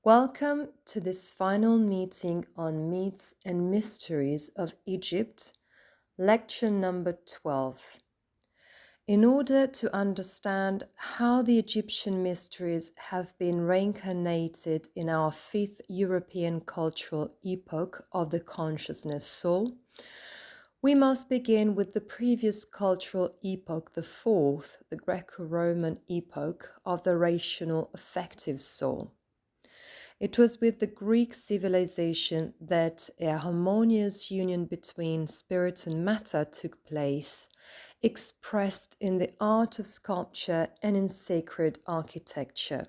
Welcome to this final meeting on Myths and Mysteries of Egypt, lecture number 12. In order to understand how the Egyptian mysteries have been reincarnated in our fifth European cultural epoch of the consciousness soul, we must begin with the previous cultural epoch, the fourth, the Greco-Roman epoch of the rational affective soul. It was with the Greek civilization that a harmonious union between spirit and matter took place, expressed in the art of sculpture and in sacred architecture.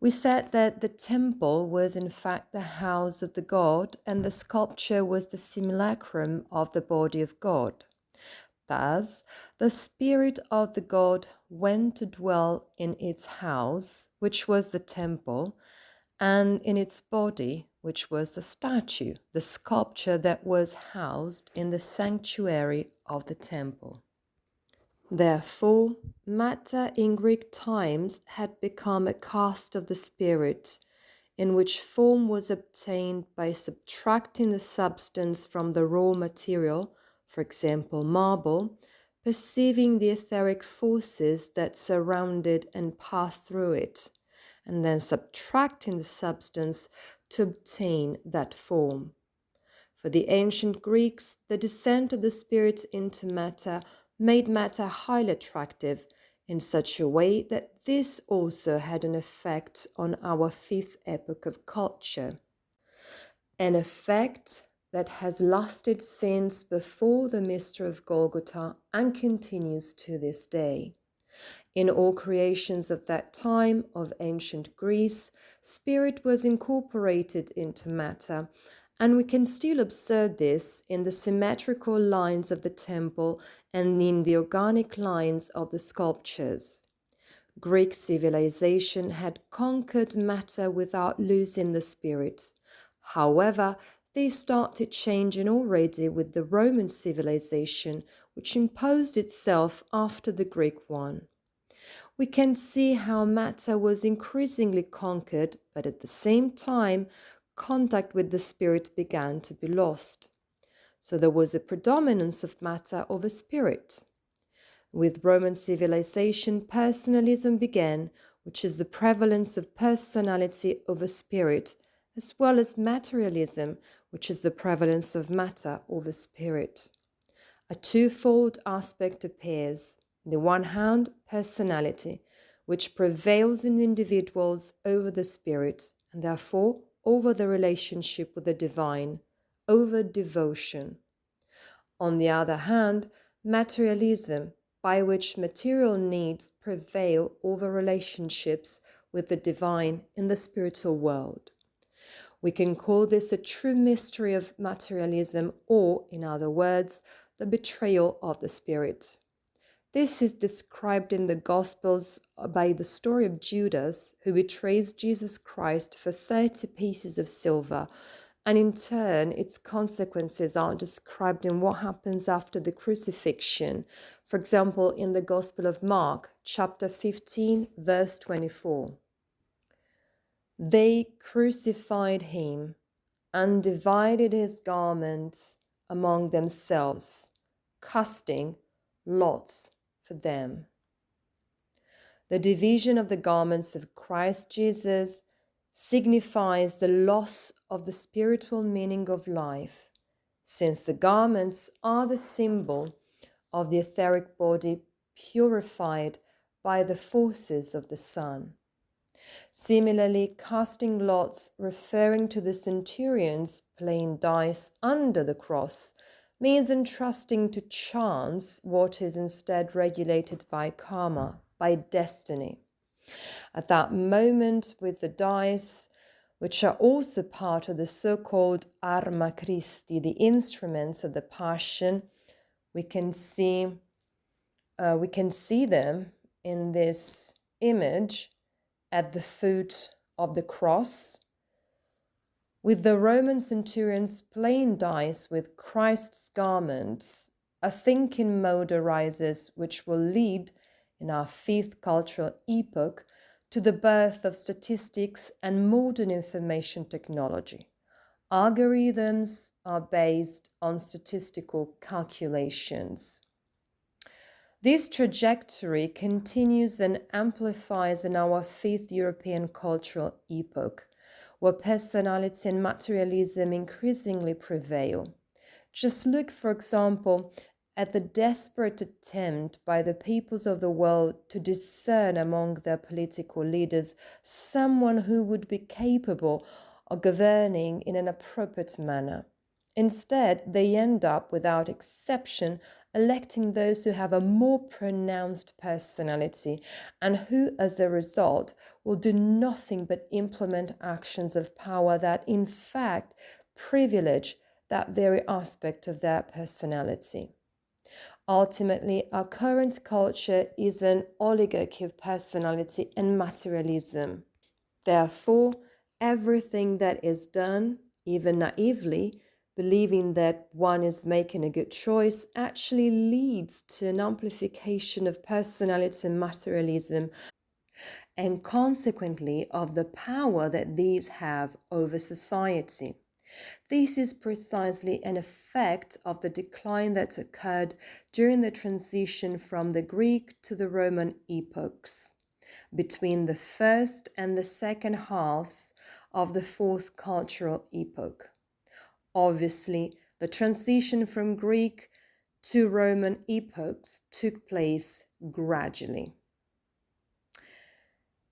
We said that the temple was in fact the house of the god, and the sculpture was the simulacrum of the body of God. Thus, the spirit of the god went to dwell in its house, which was the temple, and in its body, which was the statue, the sculpture that was housed in the sanctuary of the temple. Therefore, matter in Greek times had become a cast of the spirit, in which form was obtained by subtracting the substance from the raw material, for example, marble, perceiving the etheric forces that surrounded and passed through it, and then subtracting the substance to obtain that form. For the ancient Greeks, the descent of the spirit into matter made matter highly attractive in such a way that this also had an effect on our fifth epoch of culture. An effect that has lasted since before the mystery of Golgotha and continues to this day. In all creations of that time of ancient Greece, spirit was incorporated into matter, and we can still observe this in the symmetrical lines of the temple and in the organic lines of the sculptures. Greek civilization had conquered matter without losing the spirit. However, they started changing already with the Roman civilization, which imposed itself after the Greek one. We can see how matter was increasingly conquered, but at the same time, contact with the spirit began to be lost. So there was a predominance of matter over spirit. With Roman civilization, personalism began, which is the prevalence of personality over spirit, as well as materialism, which is the prevalence of matter over spirit. A twofold aspect appears. On the one hand, personality, which prevails in individuals over the spirit, and therefore over the relationship with the divine, over devotion. On the other hand, materialism, by which material needs prevail over relationships with the divine in the spiritual world. We can call this a true mystery of materialism, or, in other words, the betrayal of the spirit. This is described in the Gospels by the story of Judas, who betrays Jesus Christ for 30 pieces of silver, and in turn, its consequences are described in what happens after the crucifixion. For example, in the Gospel of Mark, chapter 15, verse 24. They crucified him and divided his garments among themselves, casting lots for them. The division of the garments of Christ Jesus signifies the loss of the spiritual meaning of life, since the garments are the symbol of the etheric body purified by the forces of the sun. Similarly, casting lots, referring to the centurions playing dice under the cross, means entrusting to chance what is instead regulated by karma, by destiny. At that moment, with the dice, which are also part of the so-called Arma Christi, the instruments of the Passion, we can see them in this image at the foot of the cross, with the Roman centurions playing dice with Christ's garments. A thinking mode arises which will lead, in our fifth cultural epoch, to the birth of statistics and modern information technology. Algorithms are based on statistical calculations. This trajectory continues and amplifies in our fifth European cultural epoch, where personality and materialism increasingly prevail. Just look, for example, at the desperate attempt by the peoples of the world to discern among their political leaders someone who would be capable of governing in an appropriate manner. Instead, they end up, without exception, electing those who have a more pronounced personality and who, as a result, will do nothing but implement actions of power that, in fact, privilege that very aspect of their personality. Ultimately, our current culture is an oligarchy of personality and materialism. Therefore, everything that is done, even naively, believing that one is making a good choice, actually leads to an amplification of personality and materialism, and consequently of the power that these have over society. This is precisely an effect of the decline that occurred during the transition from the Greek to the Roman epochs, between the first and the second halves of the fourth cultural epoch. Obviously, the transition from Greek to Roman epochs took place gradually.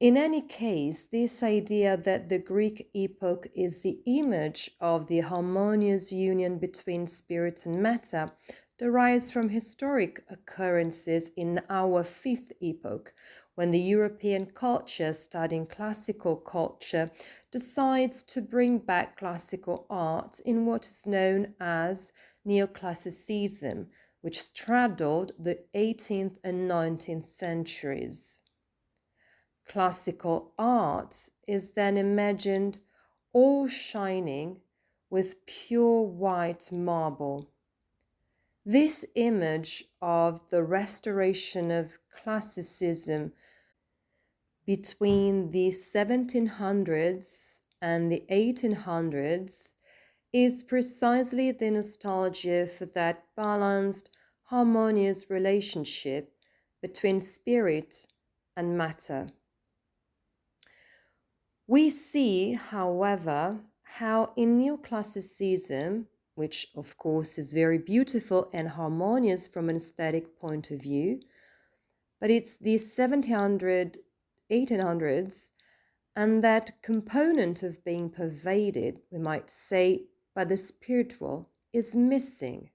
In any case, this idea that the Greek epoch is the image of the harmonious union between spirit and matter derives from historic occurrences in our fifth epoch, when the European culture studying classical culture decides to bring back classical art in what is known as neoclassicism, which straddled the 18th and 19th centuries. Classical art is then imagined all shining with pure white marble. This image of the restoration of classicism between the 1700s and the 1800s is precisely the nostalgia for that balanced, harmonious relationship between spirit and matter. We see, however, how in neoclassicism, which of course is very beautiful and harmonious from an aesthetic point of view, but it's the 1700s, 1800s, and that component of being pervaded, we might say, by the spiritual is missing.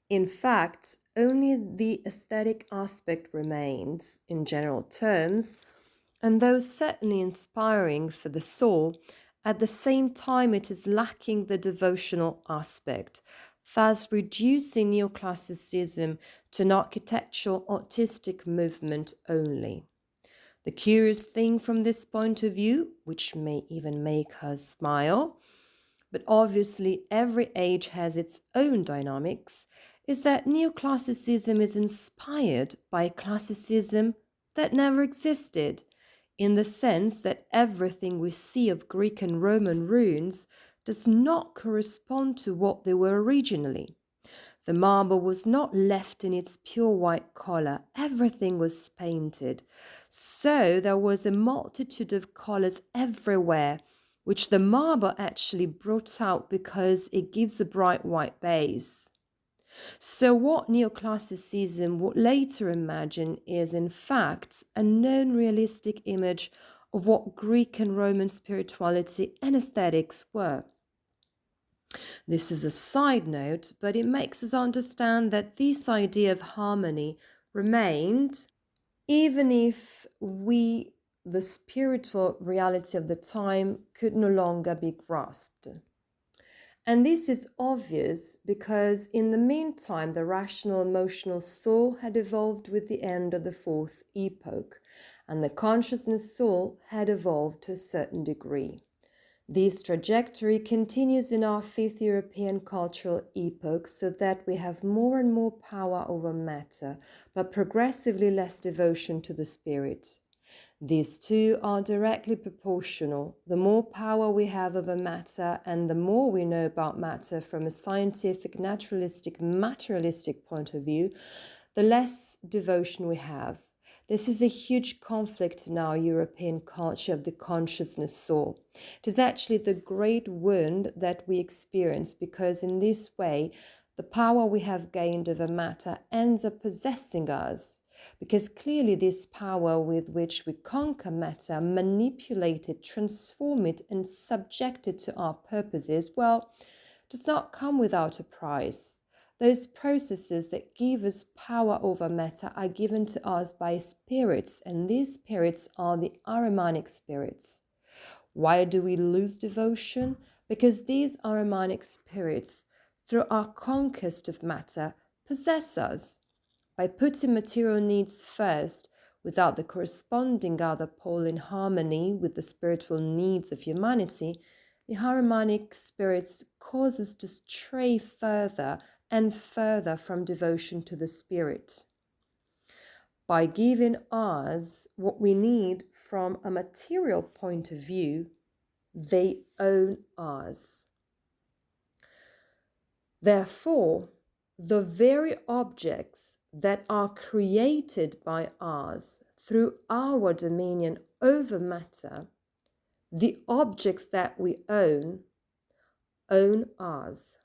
In fact, only the aesthetic aspect remains, in general terms, and though certainly inspiring for the soul, at the same time it is lacking the devotional aspect, thus reducing neoclassicism to an architectural artistic movement only. The curious thing from this point of view, which may even make us smile, but obviously every age has its own dynamics, is that neoclassicism is inspired by a classicism that never existed, in the sense that everything we see of Greek and Roman ruins does not correspond to what they were originally. The marble was not left in its pure white color, everything was painted. So there was a multitude of colors everywhere, which the marble actually brought out because it gives a bright white base. So what neoclassicism would later imagine is in fact a non-realistic image of what Greek and Roman spirituality and aesthetics were. This is a side note, but it makes us understand that this idea of harmony remained even if the spiritual reality of the time, could no longer be grasped. And this is obvious because in the meantime, the rational emotional soul had evolved with the end of the fourth epoch, and the consciousness soul had evolved to a certain degree. This trajectory continues in our fifth European cultural epoch, so that we have more and more power over matter, but progressively less devotion to the spirit. These two are directly proportional. The more power we have over matter and the more we know about matter from a scientific, naturalistic, materialistic point of view, the less devotion we have. This is a huge conflict in our European culture of the consciousness soul. It is actually the great wound that we experience because in this way, the power we have gained over matter ends up possessing us. Because clearly this power with which we conquer matter, manipulate it, transform it, and subject it to our purposes, well, does not come without a price. Those processes that give us power over matter are given to us by spirits, and these spirits are the Ahrimanic spirits. Why do we lose devotion? Because these Ahrimanic spirits, through our conquest of matter, possess us. By putting material needs first, without the corresponding other pole in harmony with the spiritual needs of humanity, the Ahrimanic spirits cause us to stray further and further from devotion to the Spirit. By giving us what we need from a material point of view, they own us. Therefore, the very objects that are created by us through our dominion over matter, the objects that we own us.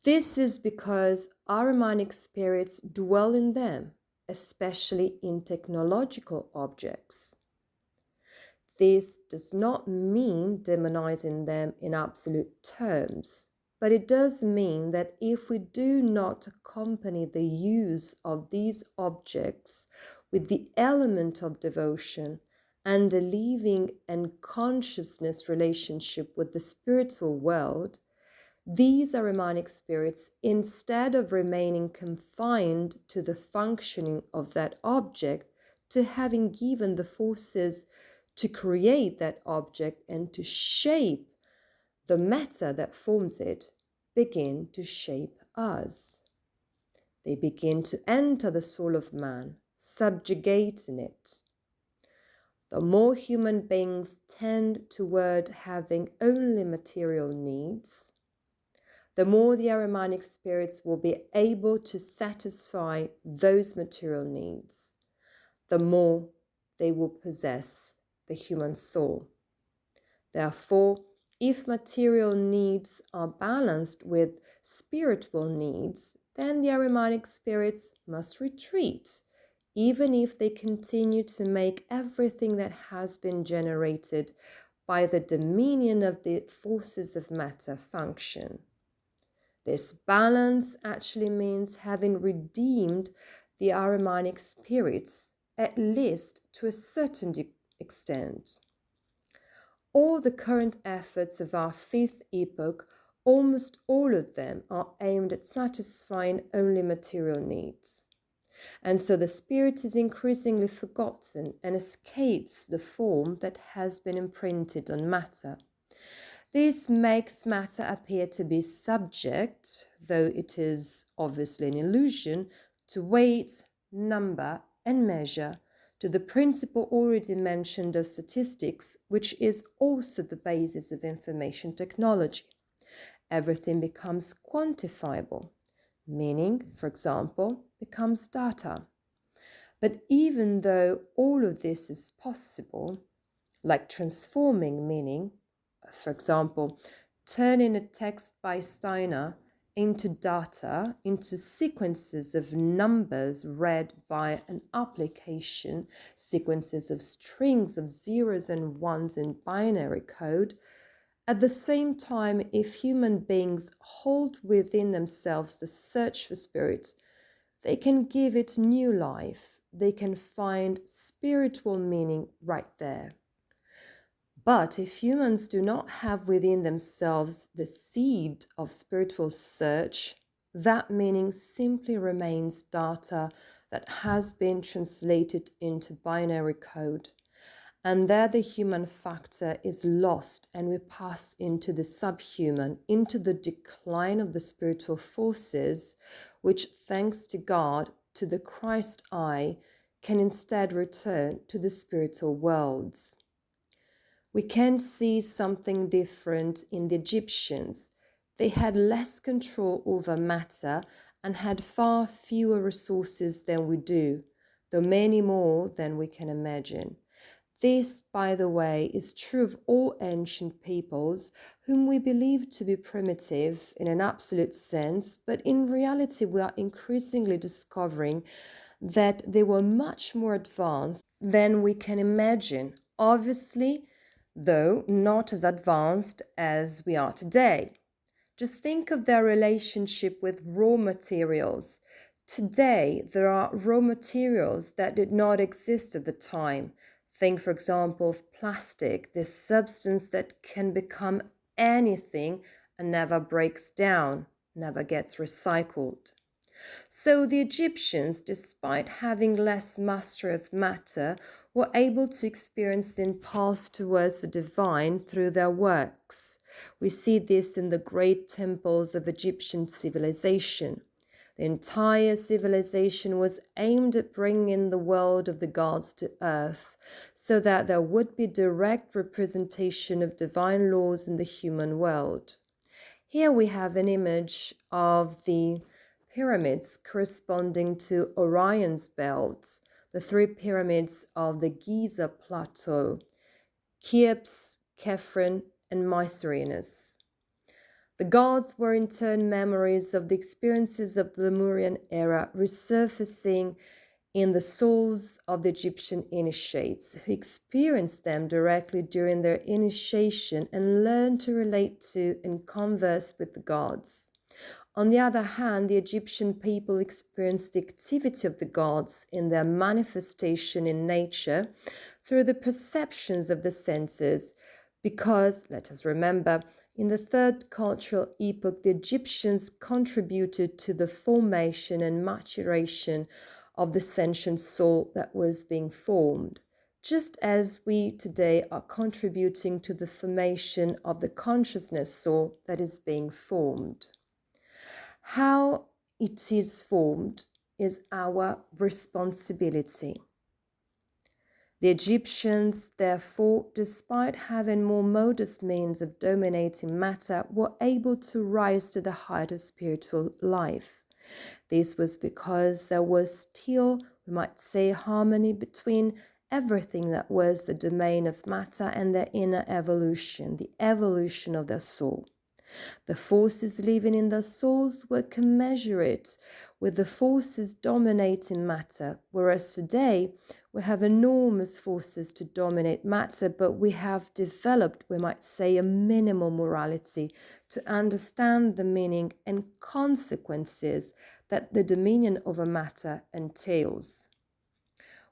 This is because Ahrimanic spirits dwell in them, especially in technological objects. This does not mean demonizing them in absolute terms, but it does mean that if we do not accompany the use of these objects with the element of devotion and a living and consciousness relationship with the spiritual world, these Ahrimanic spirits, instead of remaining confined to the functioning of that object, to having given the forces to create that object and to shape the matter that forms it, begin to shape us. They begin to enter the soul of man, subjugating it. The more human beings tend toward having only material needs, the more the Ahrimanic spirits will be able to satisfy those material needs, the more they will possess the human soul. Therefore, if material needs are balanced with spiritual needs, then the Ahrimanic spirits must retreat, even if they continue to make everything that has been generated by the dominion of the forces of matter function. This balance actually means having redeemed the Ahrimanic spirits, at least to a certain extent. All the current efforts of our fifth epoch, almost all of them, are aimed at satisfying only material needs. And so the spirit is increasingly forgotten and escapes the form that has been imprinted on matter. This makes matter appear to be subject, though it is obviously an illusion, to weight, number, and measure, to the principle already mentioned of statistics, which is also the basis of information technology. Everything becomes quantifiable, meaning, for example, becomes data. But even though all of this is possible, like transforming meaning, for example, turning a text by Steiner into data, into sequences of numbers read by an application, sequences of strings of zeros and ones in binary code. At the same time, if human beings hold within themselves the search for spirit, they can give it new life. They can find spiritual meaning right there. But if humans do not have within themselves the seed of spiritual search, that meaning simply remains data that has been translated into binary code. And there the human factor is lost, and we pass into the subhuman, into the decline of the spiritual forces, which, thanks to God, to the Christ eye, can instead return to the spiritual worlds. We can see something different in the Egyptians. They had less control over matter and had far fewer resources than we do, though many more than we can imagine. This, by the way, is true of all ancient peoples whom we believe to be primitive in an absolute sense, but in reality we are increasingly discovering that they were much more advanced than we can imagine. Obviously, though not as advanced as we are today. Just think of their relationship with raw materials. Today, there are raw materials that did not exist at the time. Think, for example, of plastic, this substance that can become anything and never breaks down, never gets recycled. So the Egyptians, despite having less mastery of matter, were able to experience the impulse towards the divine through their works. We see this in the great temples of Egyptian civilization. The entire civilization was aimed at bringing the world of the gods to earth, so that there would be direct representation of divine laws in the human world. Here we have an image of the pyramids corresponding to Orion's belt, the three pyramids of the Giza plateau, Cheops, Khephren, and Mycerinus. The gods were in turn memories of the experiences of the Lemurian era resurfacing in the souls of the Egyptian initiates, who experienced them directly during their initiation and learned to relate to and converse with the gods. On the other hand, the Egyptian people experienced the activity of the gods in their manifestation in nature through the perceptions of the senses, because, let us remember, in the third cultural epoch, the Egyptians contributed to the formation and maturation of the sentient soul that was being formed, just as we today are contributing to the formation of the consciousness soul that is being formed. How it is formed is our responsibility. The Egyptians, therefore, despite having more modest means of dominating matter, were able to rise to the height of spiritual life. This was because there was still, we might say, harmony between everything that was the domain of matter and their inner evolution, the evolution of their soul. The forces living in their souls were commensurate with the forces dominating matter, whereas today we have enormous forces to dominate matter, but we have developed, we might say, a minimal morality to understand the meaning and consequences that the dominion over matter entails.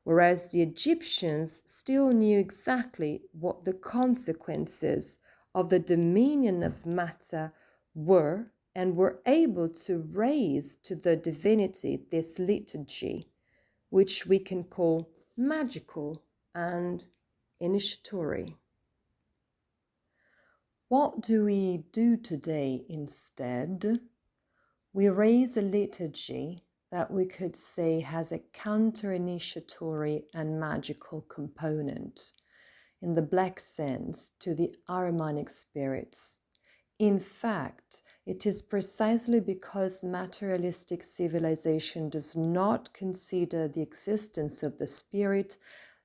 Whereas the Egyptians still knew exactly what the consequences of the dominion of matter were and were able to raise to the divinity this liturgy, which we can call magical and initiatory. What do we do today instead? We raise a liturgy that we could say has a counter-initiatory and magical component, in the black sense, to the Ahrimanic spirits. In fact, it is precisely because materialistic civilization does not consider the existence of the spirit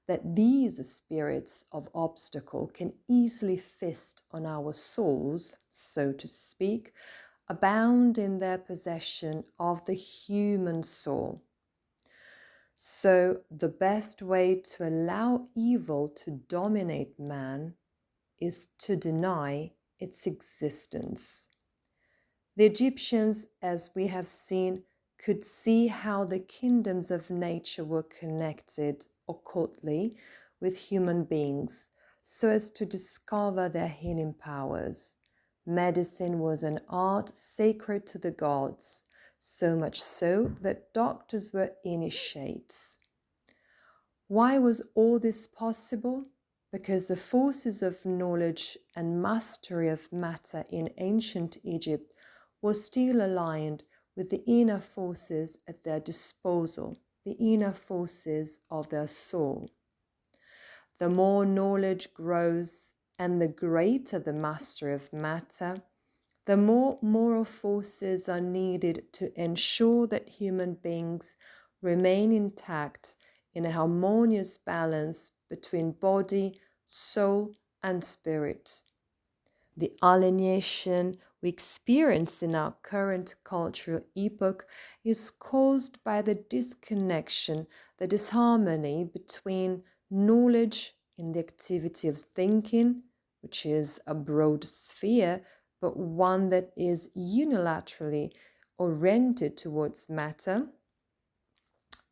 that these spirits of obstacle can easily feast on our souls, so to speak, abound in their possession of the human soul. So the best way to allow evil to dominate man is to deny its existence. The Egyptians, as we have seen, could see how the kingdoms of nature were connected occultly with human beings, so as to discover their healing powers. Medicine was an art sacred to the gods, so much so that doctors were initiates. Why was all this possible? Because the forces of knowledge and mastery of matter in ancient Egypt were still aligned with the inner forces at their disposal. the inner forces of their soul. The more knowledge grows and the greater the mastery of matter, the more moral forces are needed to ensure that human beings remain intact in a harmonious balance between body, soul, and spirit. The alienation we experience in our current cultural epoch is caused by the disconnection, the disharmony between knowledge in the activity of thinking, which is a broad sphere, but one that is unilaterally oriented towards matter,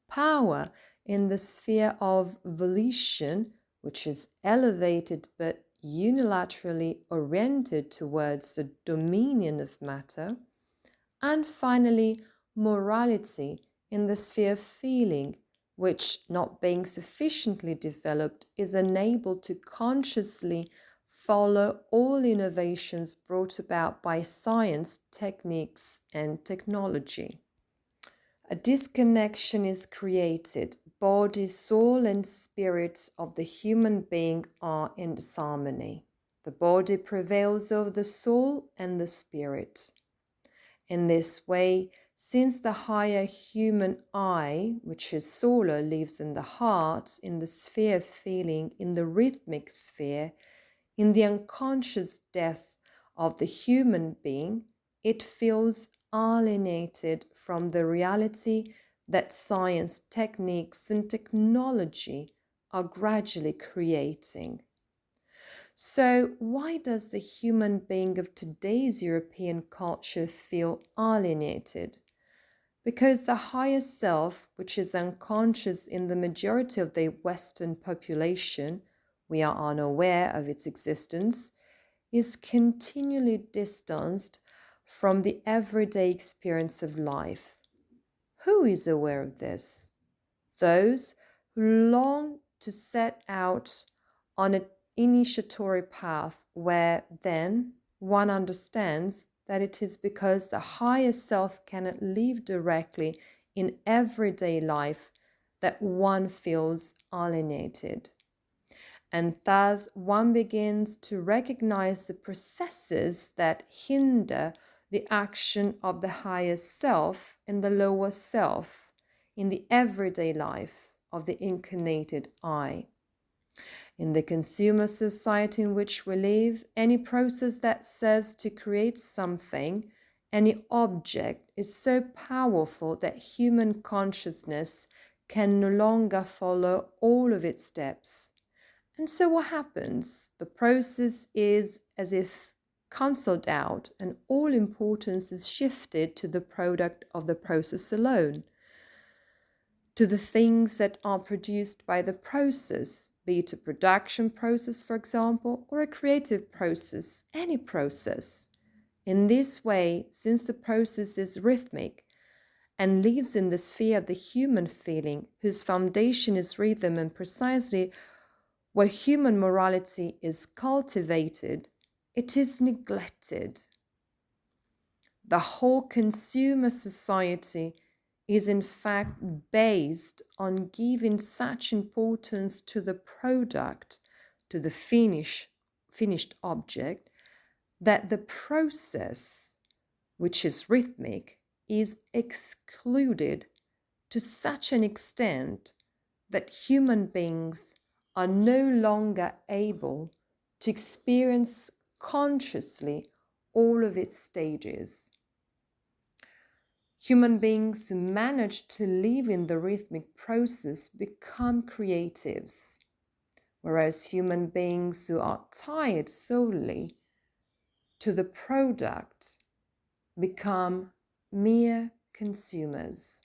power in the sphere of volition, which is elevated but unilaterally oriented towards the dominion of matter, and finally, morality in the sphere of feeling, which, not being sufficiently developed, is unable to consciously follow all innovations brought about by science, techniques, and technology. A disconnection is created. Body, soul, and spirit of the human being are in disharmony. The body prevails over the soul and the spirit. In this way, since the higher human I, which is solar, lives in the heart, in the sphere of feeling, in the rhythmic sphere, in the unconscious depth of the human being, it feels alienated from the reality that science, techniques, and technology are gradually creating. So, why does the human being of today's European culture feel alienated? Because the higher self, which is unconscious in the majority of the Western population, we are unaware of its existence, is continually distanced from the everyday experience of life. Who is aware of this? Those who long to set out on an initiatory path where then one understands that it is because the higher self cannot live directly in everyday life that one feels alienated. And thus one begins to recognize the processes that hinder the action of the higher self and the lower self in the everyday life of the incarnated I. In the consumer society in which we live, any process that serves to create something, any object, is so powerful that human consciousness can no longer follow all of its steps. And so what happens? The process is as if cancelled out and all importance is shifted to the product of the process alone, to the things that are produced by the process, be it a production process, for example, or a creative process, any process. In this way, since the process is rhythmic and lives in the sphere of the human feeling, whose foundation is rhythm and precisely where human morality is cultivated, it is neglected. The whole consumer society is in fact based on giving such importance to the product, to the finished object, that the process, which is rhythmic, is excluded to such an extent that human beings are no longer able to experience consciously all of its stages. Human beings who manage to live in the rhythmic process become creatives, whereas human beings who are tied solely to the product become mere consumers,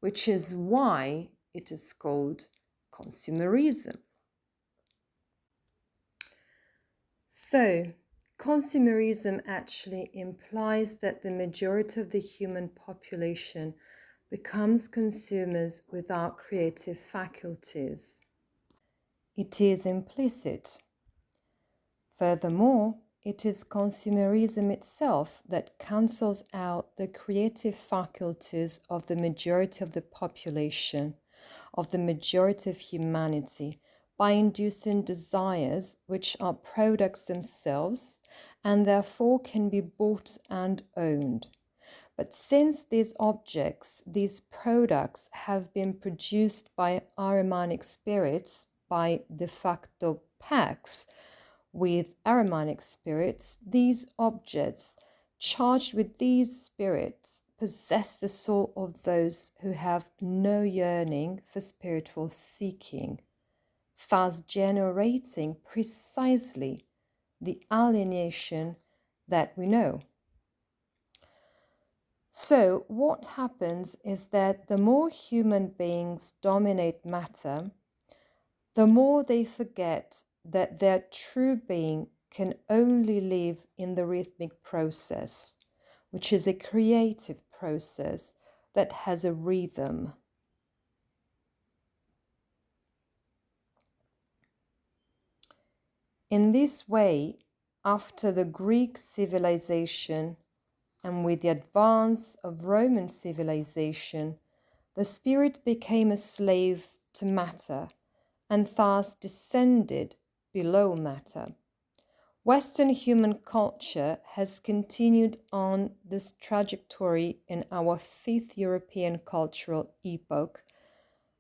which is why it is called consumerism. So, consumerism actually implies that the majority of the human population becomes consumers without creative faculties. It is implicit. Furthermore, it is consumerism itself that cancels out the creative faculties of the majority of the population, of the majority of humanity, by inducing desires which are products themselves and therefore can be bought and owned. But since these objects, these products have been produced by Ahrimanic spirits, by de facto pacts with Ahrimanic spirits, these objects charged with these spirits possess the soul of those who have no yearning for spiritual seeking, thus generating precisely the alienation that we know. So what happens is that the more human beings dominate matter, the more they forget that their true being can only live in the rhythmic process, which is a creative process that has a rhythm. In this way, after the Greek civilization and with the advance of Roman civilization, the spirit became a slave to matter and thus descended below matter. Western human culture has continued on this trajectory in our fifth European cultural epoch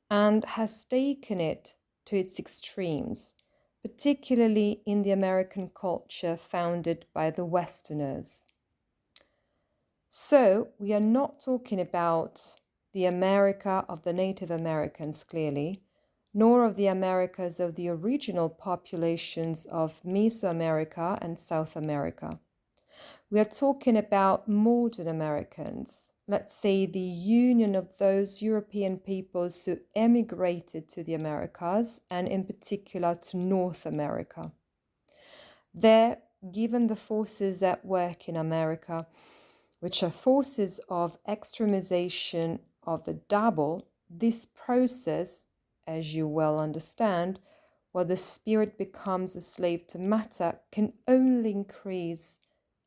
and has taken it to its extremes, particularly in the American culture founded by the Westerners. So we are not talking about the America of the Native Americans, clearly, nor of the Americas of the original populations of Mesoamerica and South America. We are talking about modern Americans, let's say the union of those European peoples who emigrated to the Americas and in particular to North America. There, given the forces at work in America, which are forces of extremization of the double, this process, as you well understand, where the spirit becomes a slave to matter, can only increase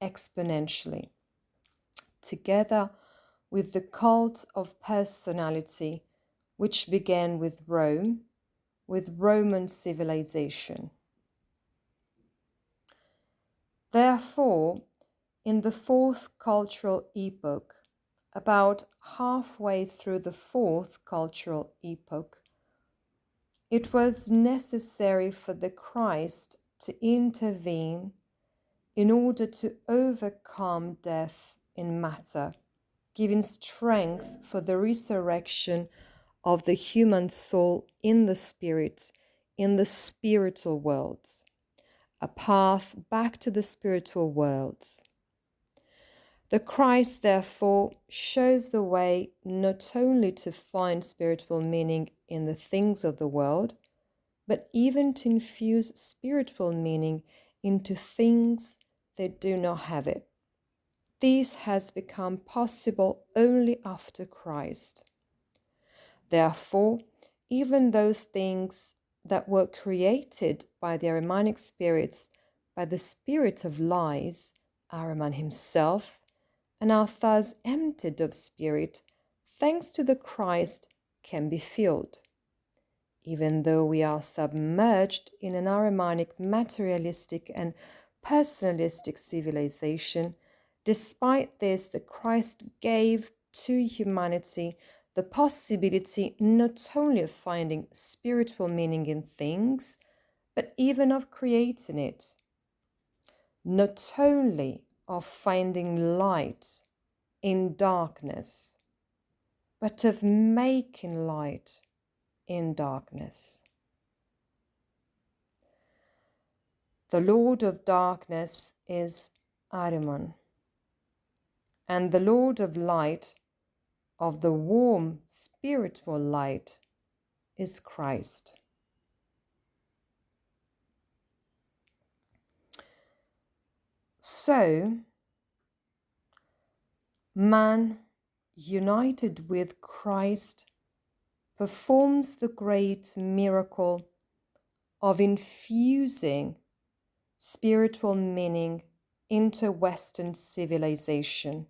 exponentially. Together with the cult of personality, which began with Rome, with Roman civilization. Therefore, in the fourth cultural epoch, about halfway through the fourth cultural epoch, it was necessary for the Christ to intervene in order to overcome death in matter, giving strength for the resurrection of the human soul in the spirit, in the spiritual worlds, a path back to the spiritual worlds. The Christ, therefore, shows the way not only to find spiritual meaning in the things of the world, but even to infuse spiritual meaning into things that do not have it. This has become possible only after Christ. Therefore, even those things that were created by the Ahrimanic spirits, by the spirit of lies, Ahriman himself, and are thus emptied of spirit, thanks to the Christ, can be filled. Even though we are submerged in an Ahrimanic materialistic and personalistic civilization, despite this, the Christ gave to humanity the possibility not only of finding spiritual meaning in things, but even of creating it. Not only of finding light in darkness, but of making light in darkness. The Lord of darkness is Ahriman, and the Lord of light, of the warm spiritual light, is Christ. So, man, united with Christ, performs the great miracle of infusing spiritual meaning into Western civilization,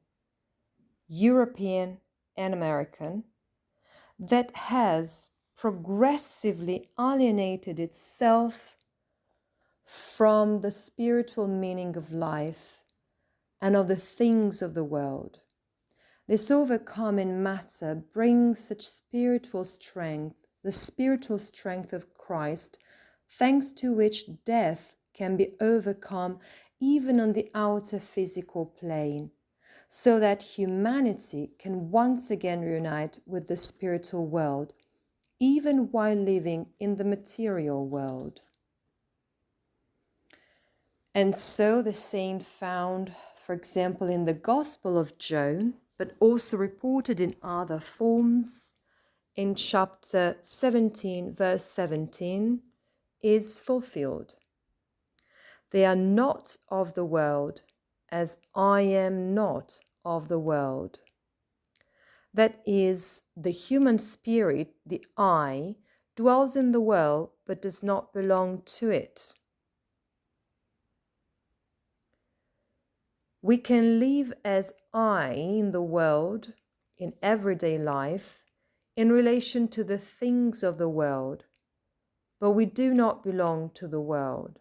European and American, that has progressively alienated itself from the spiritual meaning of life and of the things of the world. This overcoming matter brings such spiritual strength, the spiritual strength of Christ, thanks to which death can be overcome even on the outer physical plane, so that humanity can once again reunite with the spiritual world, even while living in the material world. And so the saint found, for example, in the Gospel of John, but also reported in other forms, in chapter 17, verse 17, is fulfilled. They are not of the world, as I am not of the world. That is, the human spirit, the I, dwells in the world but does not belong to it. We can live as I in the world, in everyday life, in relation to the things of the world, but we do not belong to the world.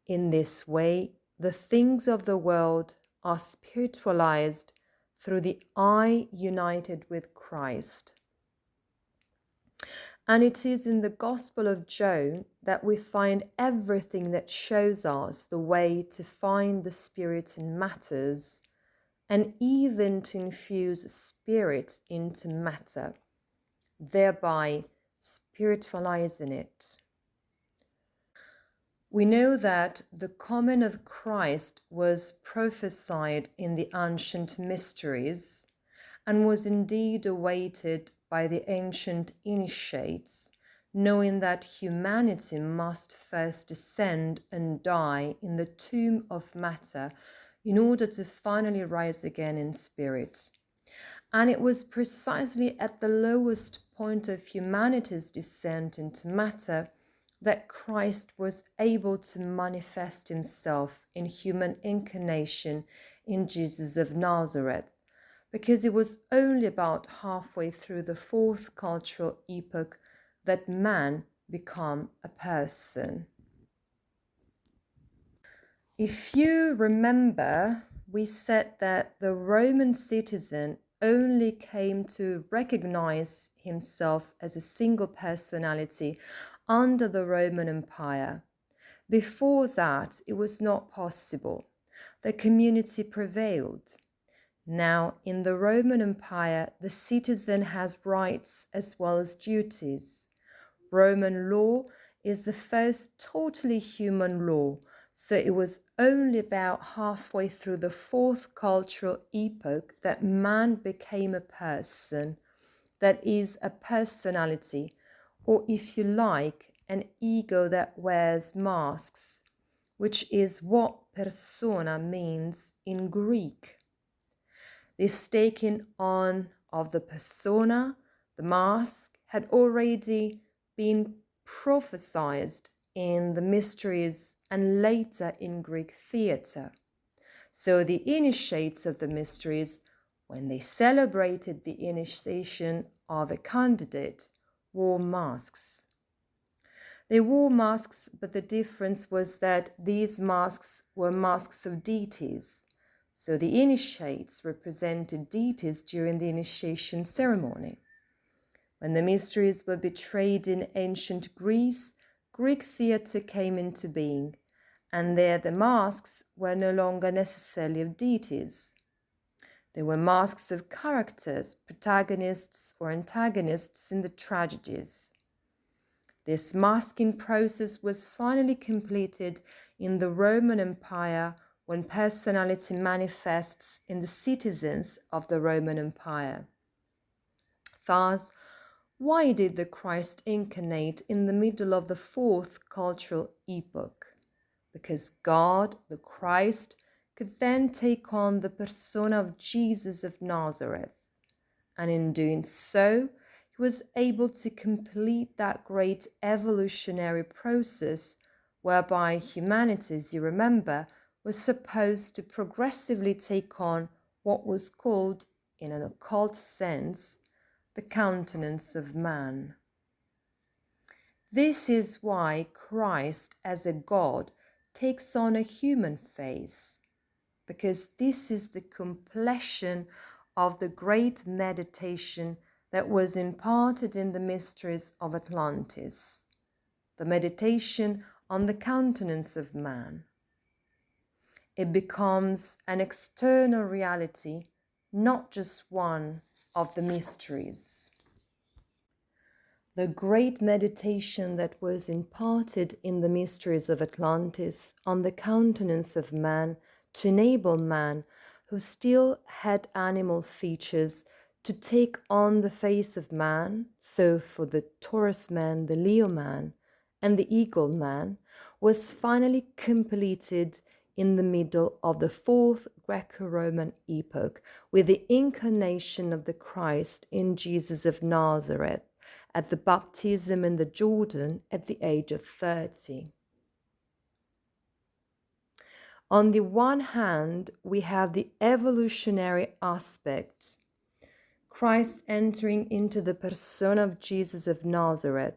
In this way, the things of the world are spiritualized through the I united with Christ. And it is in the Gospel of John that we find everything that shows us the way to find the Spirit in matters, and even to infuse spirit into matter, thereby spiritualizing it. We know that the coming of Christ was prophesied in the ancient mysteries and was indeed awaited by the ancient initiates, knowing that humanity must first descend and die in the tomb of matter in order to finally rise again in spirit. And it was precisely at the lowest point of humanity's descent into matter that Christ was able to manifest himself in human incarnation in Jesus of Nazareth, because it was only about halfway through the fourth cultural epoch that man became a person. If you remember, we said that the Roman citizen only came to recognize himself as a single personality under the Roman Empire. Before that, it was not possible. The community prevailed. Now, in the Roman Empire, the citizen has rights as well as duties. Roman law is the first totally human law, so it was only about halfway through the fourth cultural epoch that man became a person, that is, a personality, or if you like, an ego that wears masks, which is what persona means in Greek. This taking on of the persona, the mask, had already been prophesied in the mysteries and later in Greek theatre. So the initiates of the mysteries, when they celebrated the initiation of a candidate, wore masks. They wore masks, but the difference was that these masks were masks of deities. So the initiates represented deities during the initiation ceremony. When the mysteries were betrayed in ancient Greece, Greek theatre came into being, and there the masks were no longer necessarily of deities. They were masks of characters, protagonists or antagonists in the tragedies. This masking process was finally completed in the Roman Empire, when personality manifests in the citizens of the Roman Empire. Thus, why did the Christ incarnate in the middle of the fourth cultural epoch? Because God, the Christ, could then take on the persona of Jesus of Nazareth, and in doing so, he was able to complete that great evolutionary process whereby humanity, as you remember, was supposed to progressively take on what was called, in an occult sense, the countenance of man. This is why Christ, as a God, takes on a human face, because this is the completion of the great meditation that was imparted in the mysteries of Atlantis, the meditation on the countenance of man. It becomes an external reality, not just one of the mysteries. The great meditation that was imparted in the mysteries of Atlantis on the countenance of man to enable man, who still had animal features, to take on the face of man, so for the Taurus man, the Leo man, and the Eagle man, was finally completed in the middle of the fourth Greco-Roman epoch with the incarnation of the Christ in Jesus of Nazareth, at the baptism in the Jordan at the age of 30. On the one hand, we have the evolutionary aspect, Christ entering into the persona of Jesus of Nazareth,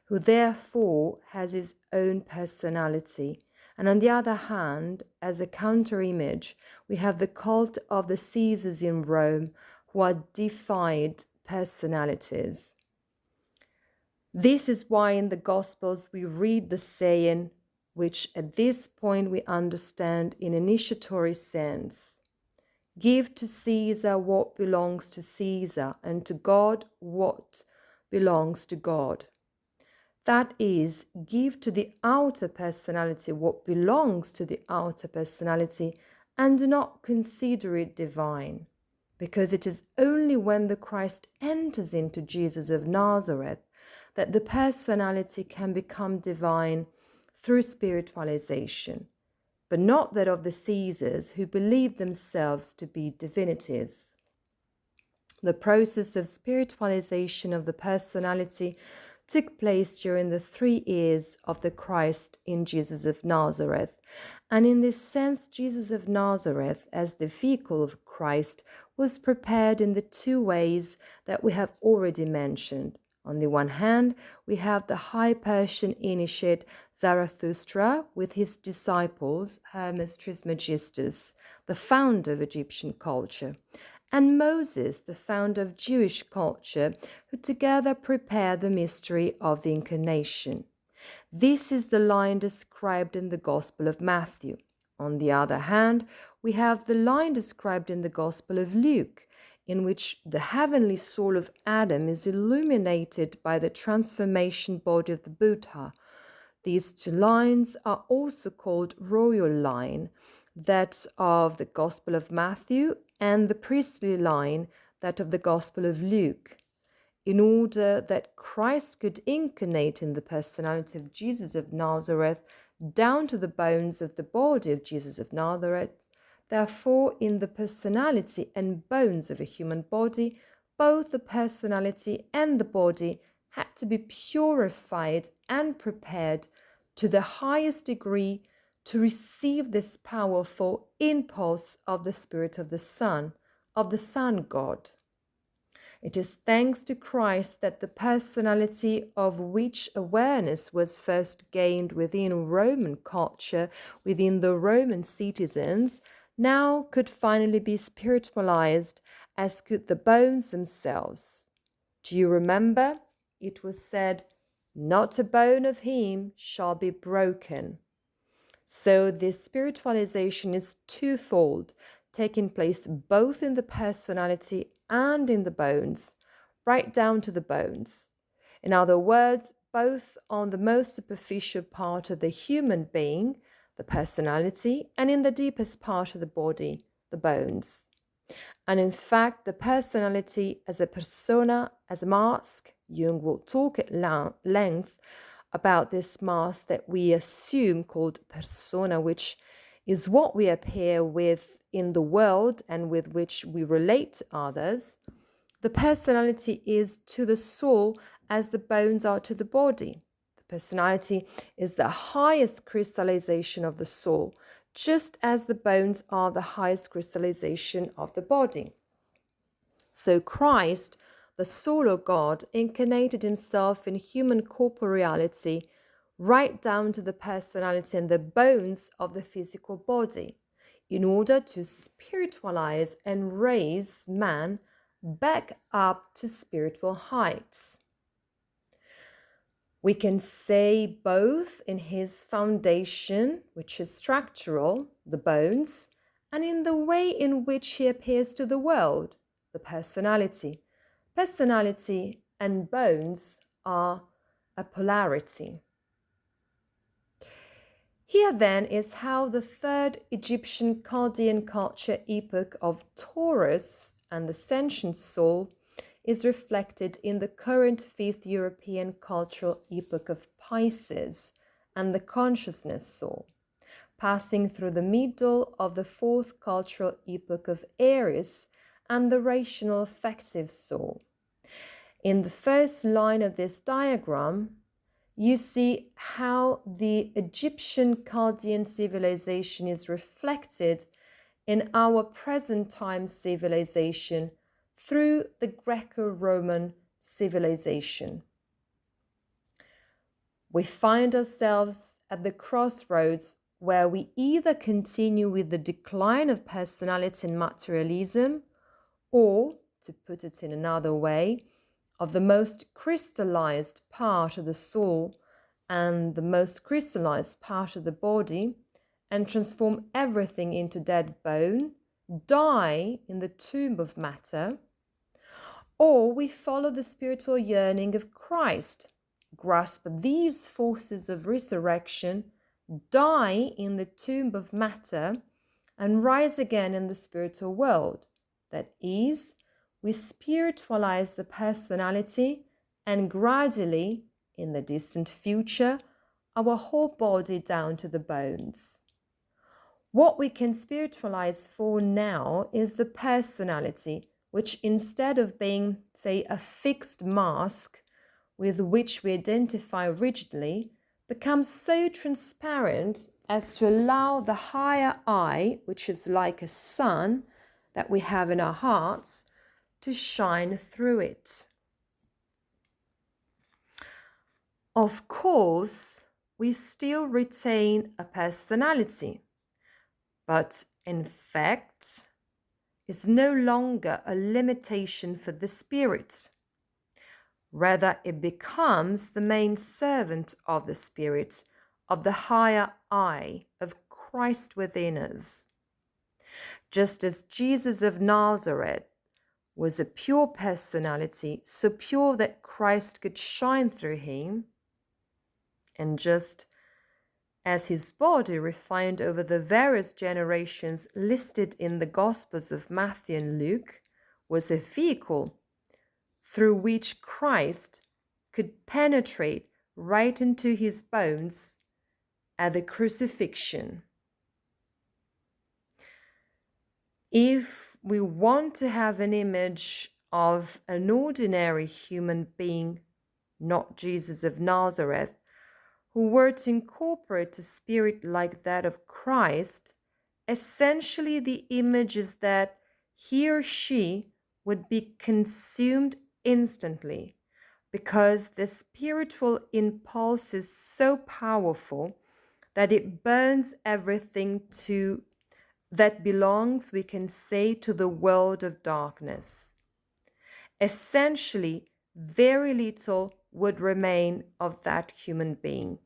who therefore has his own personality. And on the other hand, as a counter-image, we have the cult of the Caesars in Rome, who are deified personalities. This is why in the Gospels we read the saying, which at this point we understand in initiatory sense: give to Caesar what belongs to Caesar, and to God what belongs to God. That is, give to the outer personality what belongs to the outer personality, and do not consider it divine, because it is only when the Christ enters into Jesus of Nazareth that the personality can become divine through spiritualization, but not that of the Caesars, who believed themselves to be divinities. The process of spiritualization of the personality took place during the 3 years of the Christ in Jesus of Nazareth, and in this sense Jesus of Nazareth, as the vehicle of Christ, was prepared in the 2 ways that we have already mentioned. On the one hand, we have the high Persian initiate Zarathustra with his disciples Hermes Trismegistus, the founder of Egyptian culture, and Moses, the founder of Jewish culture, who together prepare the mystery of the Incarnation. This is the line described in the Gospel of Matthew. On the other hand, we have the line described in the Gospel of Luke, in which the heavenly soul of Adam is illuminated by the transformation body of the Buddha. These 2 lines are also called royal line, that of the Gospel of Matthew, and the priestly line, that of the Gospel of Luke. In order that Christ could incarnate in the personality of Jesus of Nazareth down to the bones of the body of Jesus of Nazareth, therefore, in the personality and bones of a human body, both the personality and the body had to be purified and prepared to the highest degree to receive this powerful impulse of the Spirit of the Son God. It is thanks to Christ that the personality of which awareness was first gained within Roman culture, within the Roman citizens, now could finally be spiritualized, as could the bones themselves. Do you remember? It was said, "Not a bone of him shall be broken." So this spiritualization is twofold, taking place both in the personality and in the bones, right down to the bones. In other words, both on the most superficial part of the human being, the personality, and in the deepest part of the body, the bones. And in fact, the personality as a persona, as a mask, Jung will talk at length about this mask that we assume called persona, which is what we appear with in the world and with which we relate to others. The personality is to the soul as the bones are to the body. The Personality is the highest crystallization of the soul, just as the bones are the highest crystallization of the body. So Christ, the soul of God, incarnated himself in human corporeality, right down to the personality and the bones of the physical body, in order to spiritualize and raise man back up to spiritual heights. We can say both in his foundation, which is structural, the bones, and in the way in which he appears to the world, the personality. Personality and bones are a polarity. Here then is how the third Egyptian Chaldean culture epoch of Taurus and the sentient soul is reflected in the current fifth European cultural epoch of Pisces and the consciousness soul, passing through the middle of the fourth cultural epoch of Aries and the rational affective soul. In the first line of this diagram, you see how the Egyptian Chaldean civilization is reflected in our present time civilization through the Greco-Roman civilization. We find ourselves at the crossroads where we either continue with the decline of personality and materialism, or, to put it in another way, of the most crystallized part of the soul and the most crystallized part of the body, and transform everything into dead bone, die in the tomb of matter, or we follow the spiritual yearning of Christ, grasp these forces of resurrection, die in the tomb of matter, and rise again in the spiritual world. That is, we spiritualize the personality, and gradually, in the distant future, our whole body down to the bones. What we can spiritualize for now is the personality, which instead of being, say, a fixed mask with which we identify rigidly, becomes so transparent as to allow the higher I, which is like a sun that we have in our hearts, to shine through it. Of course, we still retain a personality, but in fact, is no longer a limitation for the spirit. Rather, it becomes the main servant of the spirit, of the higher I, of Christ within us. Just as Jesus of Nazareth was a pure personality, so pure that Christ could shine through him, and just as his body, refined over the various generations listed in the Gospels of Matthew and Luke, was a vehicle through which Christ could penetrate right into his bones at the crucifixion. If we want to have an image of an ordinary human being, not Jesus of Nazareth, who were to incorporate a spirit like that of Christ, essentially the image is that he or she would be consumed instantly, because the spiritual impulse is so powerful that it burns everything that belongs, we can say, to the world of darkness. Essentially, very little would remain of that human being.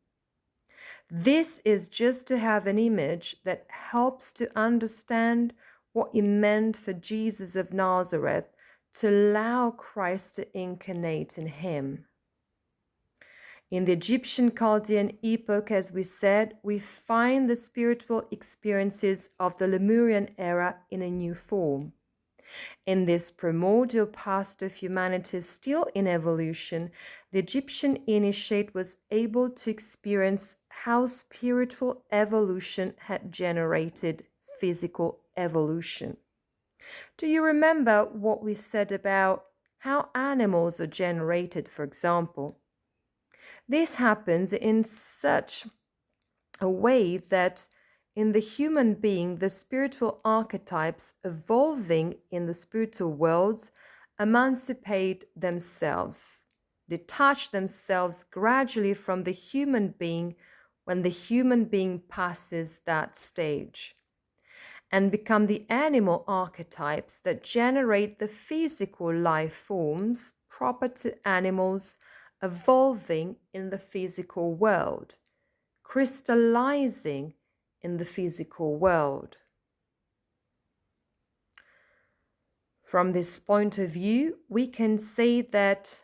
This is just to have an image that helps to understand what it meant for Jesus of Nazareth to allow Christ to incarnate in him. In the Egyptian Chaldean epoch, as we said, we find the spiritual experiences of the Lemurian era in a new form. In this primordial past of humanity still in evolution, the Egyptian initiate was able to experience how spiritual evolution had generated physical evolution. Do you remember what we said about how animals are generated, for example? This happens in such a way that in the human being, the spiritual archetypes evolving in the spiritual worlds emancipate themselves, detach themselves gradually from the human being when the human being passes that stage, and become the animal archetypes that generate the physical life forms proper to animals evolving in the physical world, crystallizing in the physical world. From this point of view, we can say that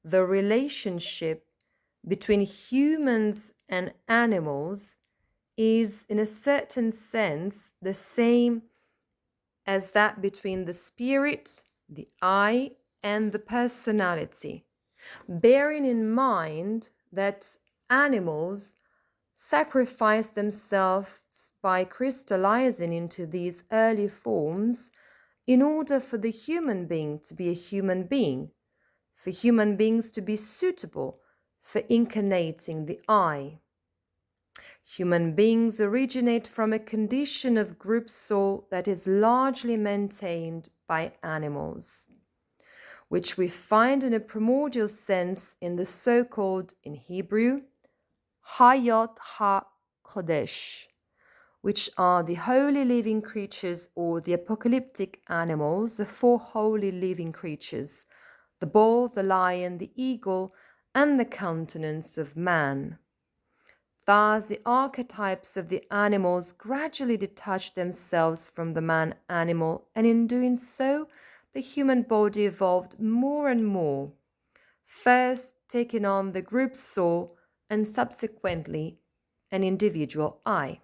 the relationship between humans and animals is, in a certain sense, the same as that between the spirit, the I, and the personality, bearing in mind that animals sacrifice themselves by crystallizing into these early forms in order for the human being to be a human being, for human beings to be suitable for incarnating the I. Human beings originate from a condition of group soul that is largely maintained by animals, which we find in a primordial sense in the so-called, in Hebrew, Hayot HaKodesh, which are the holy living creatures or the apocalyptic animals, the four holy living creatures, the bull, the lion, the eagle, and the countenance of man. Thus, the archetypes of the animals gradually detach themselves from the man-animal, and in doing so, the human body evolved more and more, first taking on the group soul and subsequently an individual I.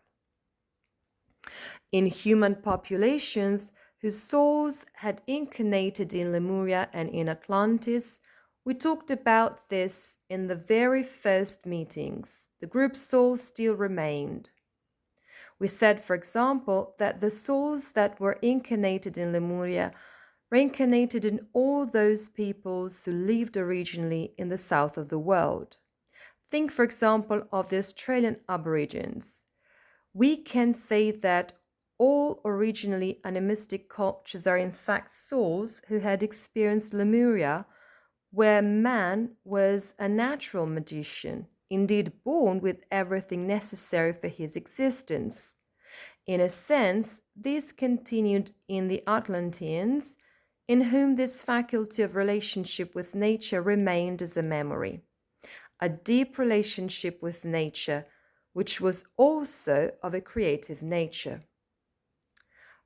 In human populations whose souls had incarnated in Lemuria and in Atlantis, we talked about this in the very first meetings. The group soul still remained. We said, for example, that the souls that were incarnated in Lemuria reincarnated in all those peoples who lived originally in the south of the world. Think, for example, of the Australian Aborigines. We can say that all originally animistic cultures are in fact souls who had experienced Lemuria, where man was a natural magician, indeed born with everything necessary for his existence. In a sense, this continued in the Atlanteans, in whom this faculty of relationship with nature remained as a memory, a deep relationship with nature, which was also of a creative nature.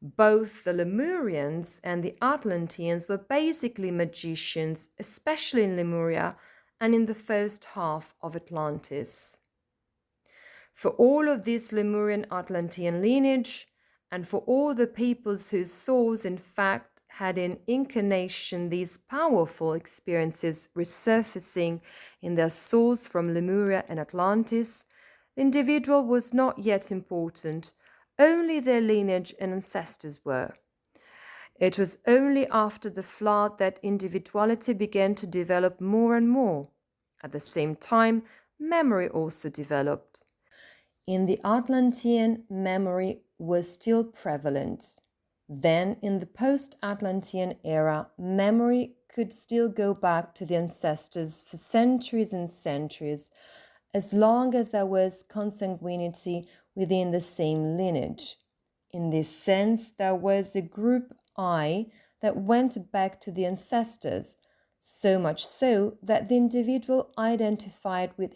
Both the Lemurians and the Atlanteans were basically magicians, especially in Lemuria and in the first half of Atlantis. For all of this Lemurian Atlantean lineage, and for all the peoples whose souls in fact had in incarnation these powerful experiences resurfacing in their souls from Lemuria and Atlantis, the individual was not yet important. Only their lineage and ancestors were. It was only after the flood that individuality began to develop more and more. At the same time, memory also developed. In the Atlantean, memory was still prevalent. Then, in the post-Atlantean era, memory could still go back to the ancestors for centuries and centuries, as long as there was consanguinity within the same lineage. In this sense, there was a group I that went back to the ancestors, so much so that the individual identified with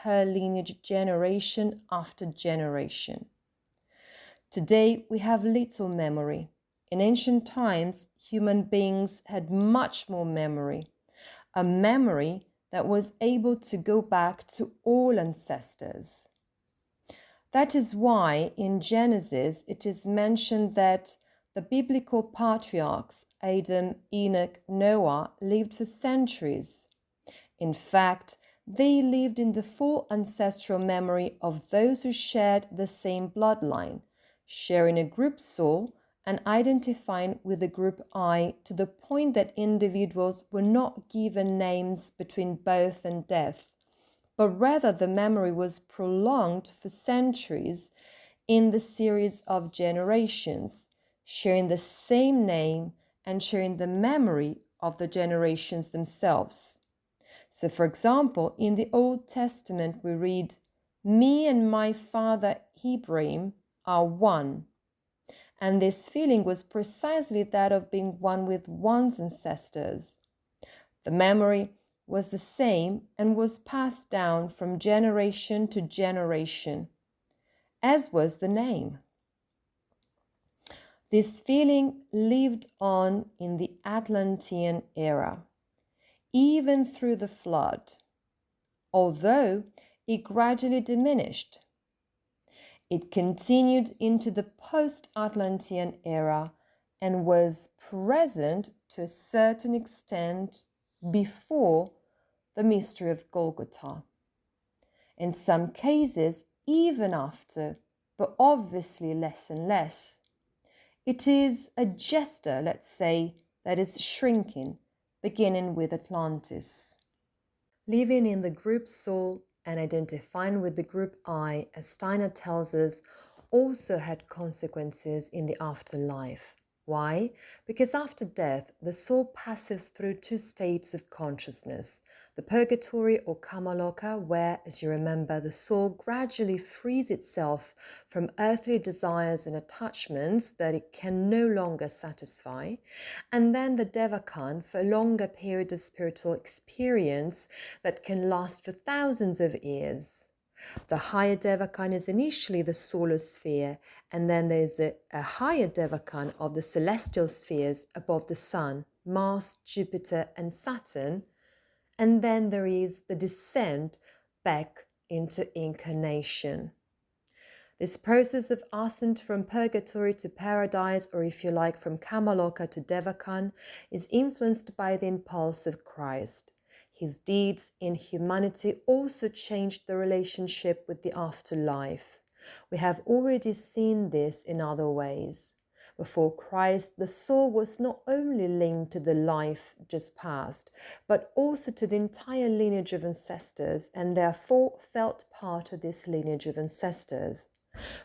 her lineage generation after generation. Today, we have little memory. In ancient times, human beings had much more memory, a memory that was able to go back to all ancestors. That is why in Genesis it is mentioned that the biblical patriarchs Adam, Enoch, Noah lived for centuries. In fact, they lived in the full ancestral memory of those who shared the same bloodline, sharing a group soul and identifying with the group I, to the point that individuals were not given names between birth and death, but rather the memory was prolonged for centuries in the series of generations, sharing the same name and sharing the memory of the generations themselves. So, for example, in the Old Testament, we read, "Me and my father Ibrahim are one." And this feeling was precisely that of being one with one's ancestors. The memory was the same and was passed down from generation to generation, as was the name. This feeling lived on in the Atlantean era, even through the flood, although it gradually diminished. It continued into the post-Atlantean era and was present to a certain extent before the mystery of Golgotha. In some cases, even after, but obviously less and less. It is a gesture, let's say, that is shrinking, beginning with Atlantis. Living in the group soul and identifying with the group I, as Steiner tells us, also had consequences in the afterlife. Why? Because after death, the soul passes through two states of consciousness, the purgatory or kamaloka, where, as you remember, the soul gradually frees itself from earthly desires and attachments that it can no longer satisfy, and then the devakan for a longer period of spiritual experience that can last for thousands of years. The higher devakan is initially the solar sphere, and then there's a higher devakan of the celestial spheres above the Sun, Mars, Jupiter, and Saturn, and then there is the descent back into incarnation. This process of ascent from purgatory to paradise, or if you like, from Kamaloka to Devakan, is influenced by the impulse of Christ. His deeds in humanity also changed the relationship with the afterlife. We have already seen this in other ways. Before Christ, the soul was not only linked to the life just past, but also to the entire lineage of ancestors, and therefore felt part of this lineage of ancestors.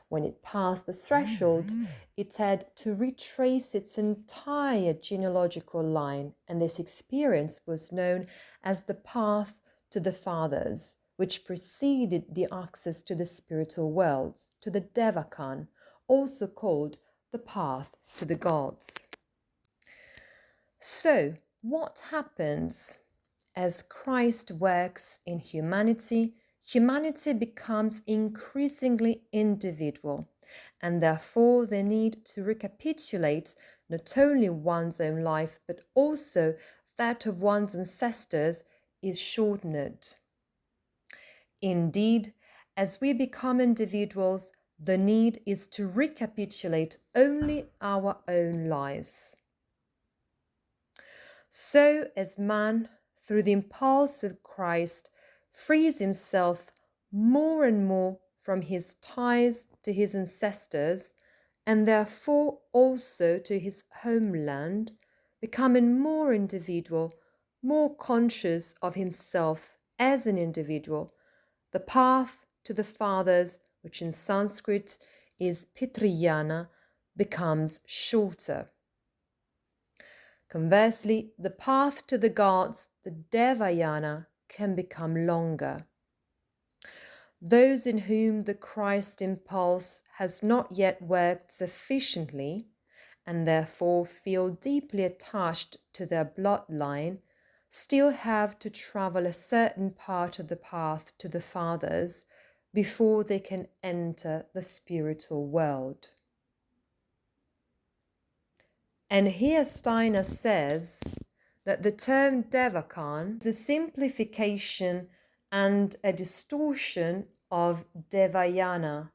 When it passed the threshold, it had to retrace its entire genealogical line, and this experience was known as the path to the fathers, which preceded the access to the spiritual worlds, to the Devakan, also called the path to the gods. So, what happens as Christ works in humanity? Humanity becomes increasingly individual, and therefore the need to recapitulate not only one's own life but also that of one's ancestors is shortened. Indeed, as we become individuals, the need is to recapitulate only our own lives. So, as man, through the impulse of Christ, frees himself more and more from his ties to his ancestors, and therefore also to his homeland, becoming more individual, more conscious of himself as an individual, the path to the fathers, which in Sanskrit is Pitriyana, becomes shorter. Conversely, the path to the gods, the Devayana, can become longer. Those in whom the Christ impulse has not yet worked sufficiently, and therefore feel deeply attached to their bloodline, still have to travel a certain part of the path to the fathers before they can enter the spiritual world. And here Steiner says that the term Devakan is a simplification and a distortion of Devayana,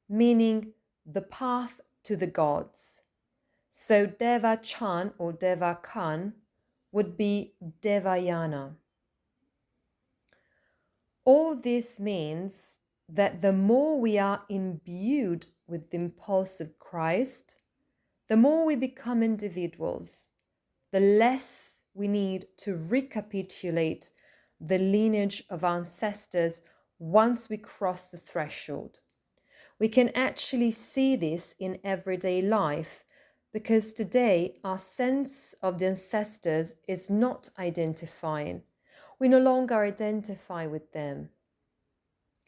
meaning the path to the gods. So Devachan or Devakan would be Devayana. All this means that the more we are imbued with the impulse of Christ, the more we become individuals, the less we need to recapitulate the lineage of ancestors once we cross the threshold. We can actually see this in everyday life because today our sense of the ancestors is not identifying. We no longer identify with them.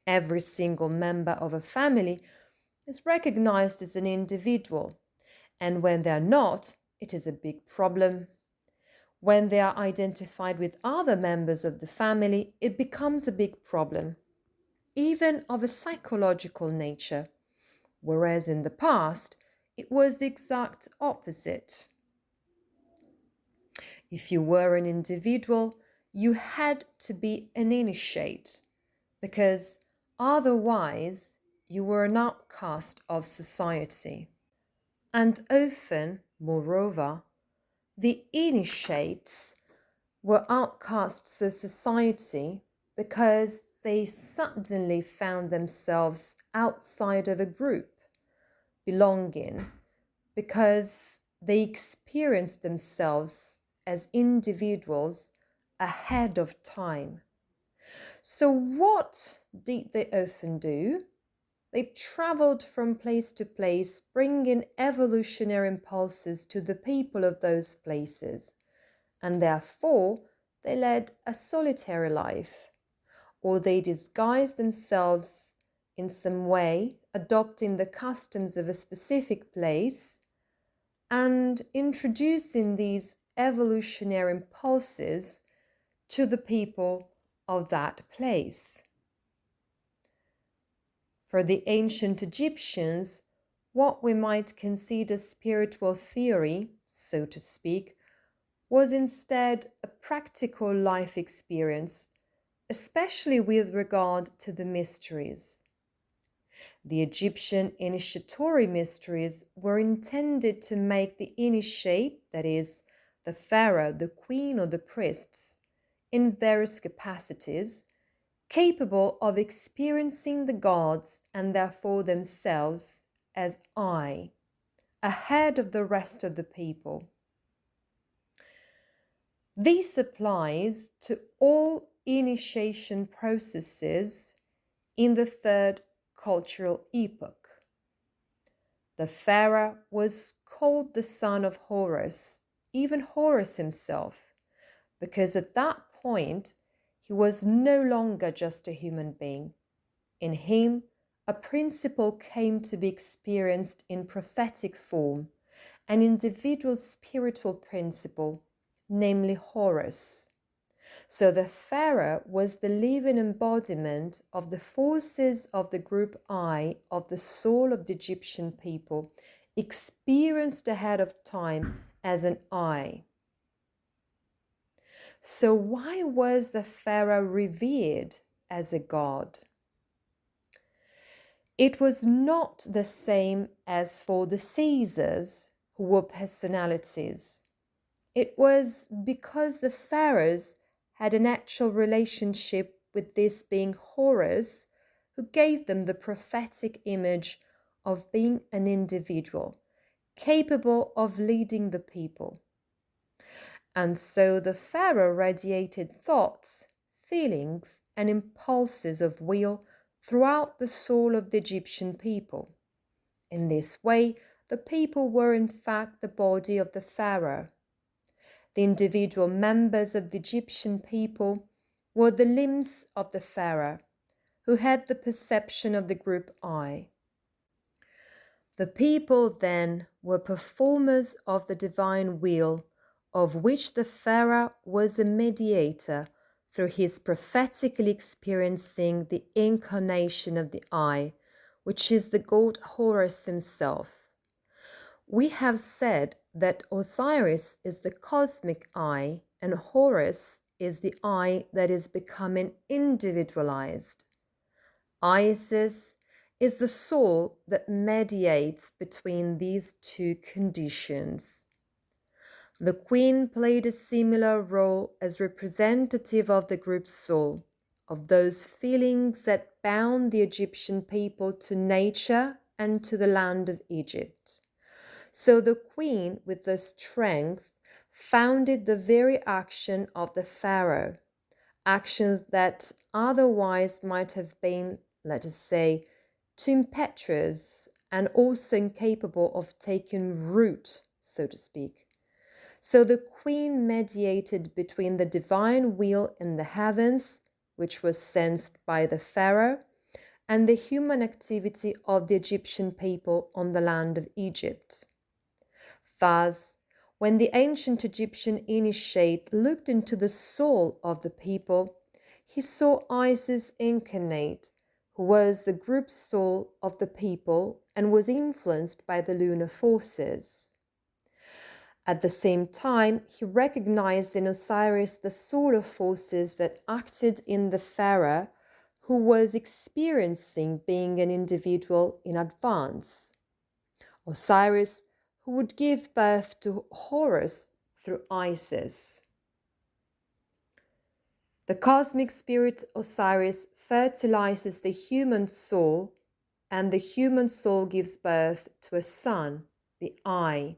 Every single member of a family is recognized as an individual, and when they are not, it is a big problem. When they are identified with other members of the family, it becomes a big problem, even of a psychological nature, whereas in the past, it was the exact opposite. If you were an individual, you had to be an initiate, because otherwise you were an outcast of society. And often, moreover, the initiates were outcasts of society because they suddenly found themselves outside of a group belonging, because they experienced themselves as individuals ahead of time. So what did they often do? They traveled from place to place, bringing evolutionary impulses to the people of those places, and therefore they led a solitary life, or they disguised themselves in some way, adopting the customs of a specific place and introducing these evolutionary impulses to the people of that place. For the ancient Egyptians, what we might consider spiritual theory, so to speak, was instead a practical life experience, especially with regard to the mysteries. The Egyptian initiatory mysteries were intended to make the initiate, that is, the pharaoh, the queen, or the priests, in various capacities, capable of experiencing the gods and therefore themselves as I, ahead of the rest of the people. This applies to all initiation processes in the third cultural epoch. The pharaoh was called the son of Horus, even Horus himself, because at that point he was no longer just a human being. In him, a principle came to be experienced in prophetic form, an individual spiritual principle, namely Horus. So the pharaoh was the living embodiment of the forces of the group I of the soul of the Egyptian people, experienced ahead of time as an I. So why was the pharaoh revered as a god? It was not the same as for the Caesars, who were personalities. It was because the pharaohs had a natural relationship with this being Horus, who gave them the prophetic image of being an individual, capable of leading the people. And so the pharaoh radiated thoughts, feelings, and impulses of will throughout the soul of the Egyptian people. In this way, the people were in fact the body of the pharaoh. The individual members of the Egyptian people were the limbs of the pharaoh, who had the perception of the group I. The people then were performers of the divine will, of which the pharaoh was a mediator through his prophetically experiencing the incarnation of the I, which is the god Horus himself. We have said that Osiris is the cosmic I and Horus is the I that is becoming individualized. Isis is the soul that mediates between these two conditions. The queen played a similar role as representative of the group's soul, of those feelings that bound the Egyptian people to nature and to the land of Egypt. So the queen, with the strength, founded the very action of the pharaoh, actions that otherwise might have been, let us say, too impetuous and also incapable of taking root, so to speak. So the queen mediated between the divine will in the heavens, which was sensed by the pharaoh, and the human activity of the Egyptian people on the land of Egypt. Thus, when the ancient Egyptian initiate looked into the soul of the people, he saw Isis incarnate, who was the group soul of the people and was influenced by the lunar forces. At the same time, he recognized in Osiris the solar forces that acted in the pharaoh, who was experiencing being an individual in advance. Osiris, who would give birth to Horus through Isis. The cosmic spirit Osiris fertilizes the human soul, and the human soul gives birth to a son, the I,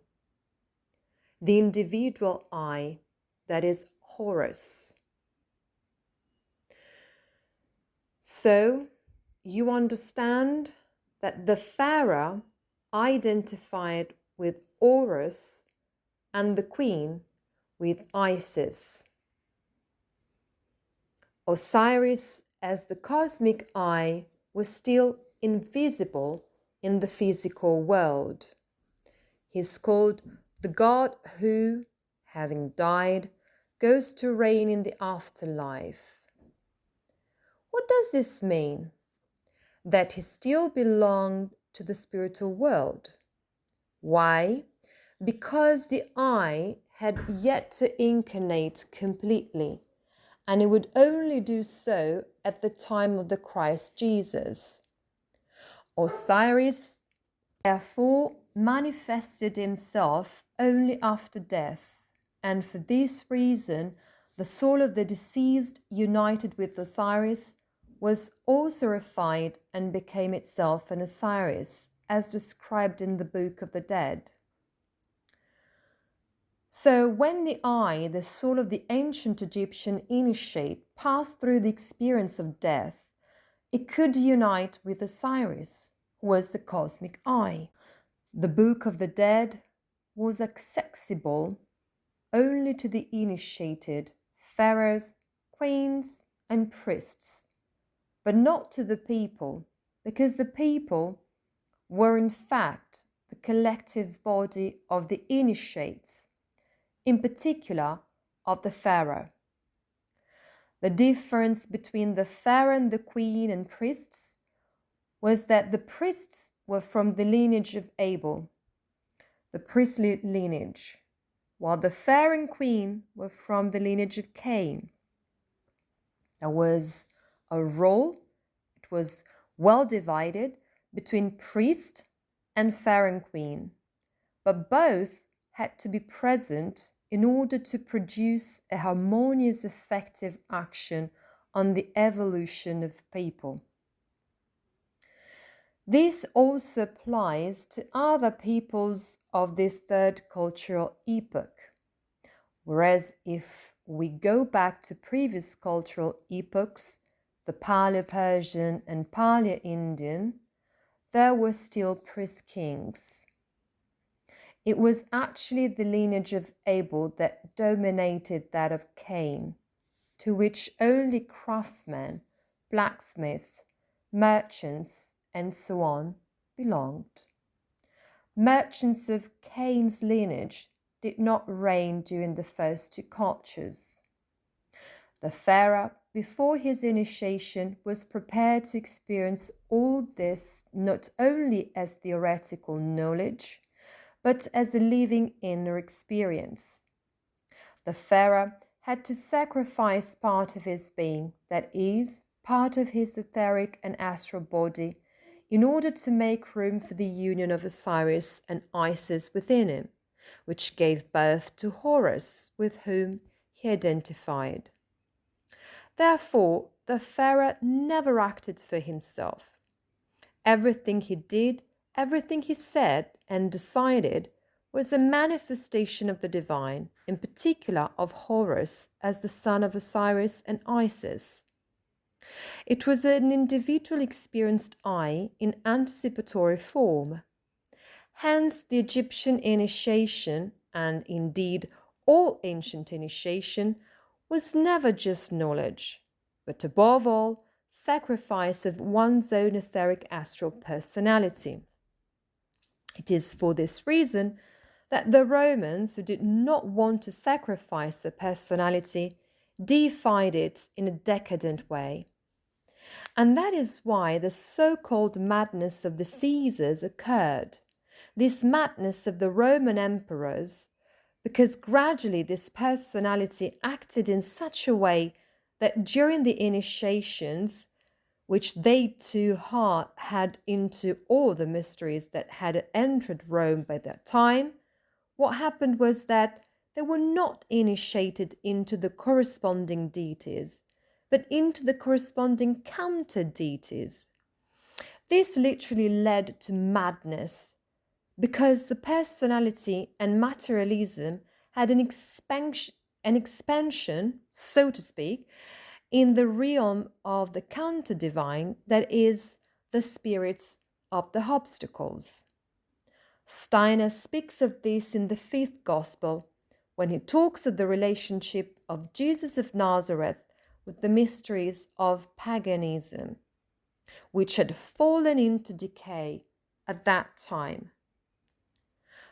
the individual I, that is Horus. So, you understand that the pharaoh identified with Horus and the queen with Isis. Osiris, as the cosmic I, was still invisible in the physical world. He is called the god who, having died, goes to reign in the afterlife. What does this mean? That he still belonged to the spiritual world. Why? Because the I had yet to incarnate completely, and it would only do so at the time of the Christ Jesus. Osiris, therefore, manifested himself only after death, and for this reason, the soul of the deceased united with Osiris was also refined and became itself an Osiris, as described in the Book of the Dead. So when the I, the soul of the ancient Egyptian initiate, passed through the experience of death, it could unite with Osiris, who was the cosmic I. The Book of the Dead was accessible only to the initiated pharaohs, queens, and priests, but not to the people, because the people were in fact the collective body of the initiates, in particular of the pharaoh. The difference between the pharaoh and the queen and priests was that the priests were from the lineage of Abel, the priestly lineage, while the pharaoh and queen were from the lineage of Cain. There was a role, it was well divided between priest and pharaoh and queen, but both had to be present in order to produce a harmonious, effective action on the evolution of people. This also applies to other peoples of this third cultural epoch. Whereas if we go back to previous cultural epochs, the Paleo-Persian and Paleo-Indian, there were still priest kings. It was actually the lineage of Abel that dominated that of Cain, to which only craftsmen, blacksmiths, merchants, and so on belonged. Merchants of Cain's lineage did not reign during the first two cultures. The pharaoh, before his initiation, was prepared to experience all this not only as theoretical knowledge, but as a living inner experience. The pharaoh had to sacrifice part of his being, that is, part of his etheric and astral body, in order to make room for the union of Osiris and Isis within him, which gave birth to Horus, with whom he identified. Therefore, the pharaoh never acted for himself. Everything he did, everything he said and decided was a manifestation of the divine, in particular of Horus as the son of Osiris and Isis. It was an individual experienced I in anticipatory form. Hence, the Egyptian initiation, and indeed all ancient initiation, was never just knowledge, but above all, sacrifice of one's own etheric astral personality. It is for this reason that the Romans, who did not want to sacrifice their personality, deified it in a decadent way. And that is why the so-called madness of the Caesars occurred, this madness of the Roman emperors, because gradually this personality acted in such a way that during the initiations, which they too had into all the mysteries that had entered Rome by that time, what happened was that they were not initiated into the corresponding deities, but into the corresponding counter-deities. This literally led to madness, because the personality and materialism had an expansion, so to speak, in the realm of the counter-divine, that is, the spirits of the obstacles. Steiner speaks of this in the fifth Gospel, when he talks of the relationship of Jesus of Nazareth with the mysteries of paganism, which had fallen into decay at that time.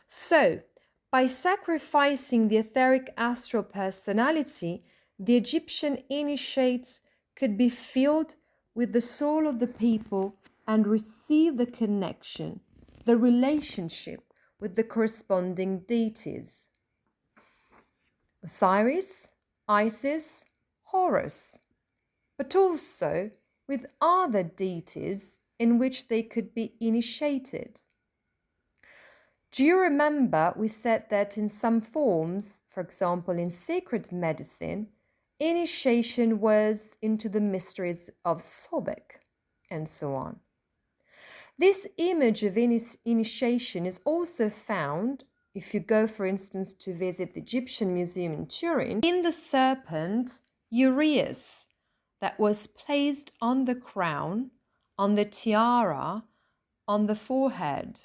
So, by sacrificing the etheric astral personality, the Egyptian initiates could be filled with the soul of the people and receive the connection, the relationship with the corresponding deities. Osiris, Isis, Horus, but also with other deities in which they could be initiated. Do you remember we said that in some forms, for example in sacred medicine, initiation was into the mysteries of Sobek, and so on. This image of initiation is also found, if you go for instance to visit the Egyptian Museum in Turin, in the serpent Uraeus that was placed on the crown, on the tiara, on the forehead,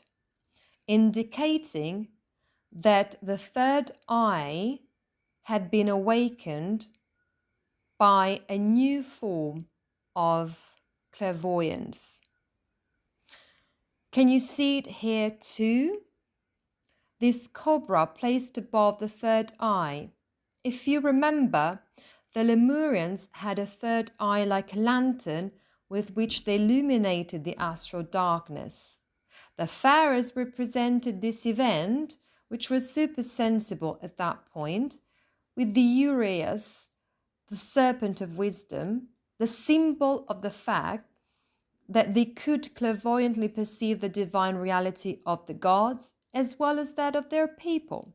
indicating that the third eye had been awakened by a new form of clairvoyance. Can you see it here too? This cobra placed above the third eye. If you remember, the Lemurians had a third eye like a lantern with which they illuminated the astral darkness. The pharaohs represented this event, which was supersensible at that point, with the Uraeus, the serpent of wisdom, the symbol of the fact that they could clairvoyantly perceive the divine reality of the gods as well as that of their people.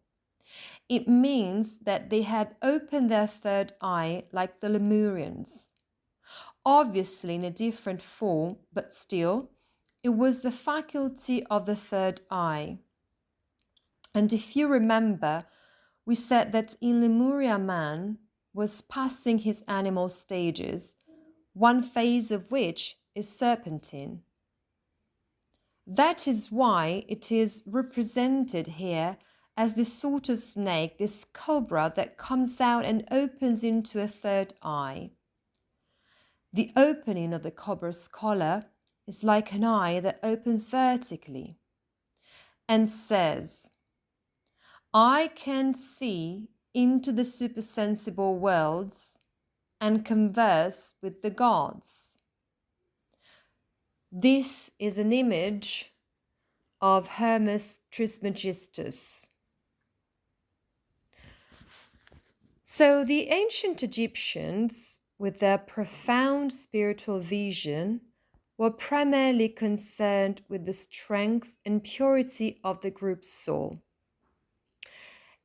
It means that they had opened their third eye like the Lemurians. Obviously in a different form, but still, it was the faculty of the third eye. And if you remember, we said that in Lemuria man was passing his animal stages, one phase of which is serpentine. That is why it is represented here as this sort of snake, this cobra that comes out and opens into a third eye. The opening of the cobra's collar is like an eye that opens vertically and says, I can see into the supersensible worlds and converse with the gods. This is an image of Hermes Trismegistus. So the ancient Egyptians, with their profound spiritual vision, were primarily concerned with the strength and purity of the group's soul.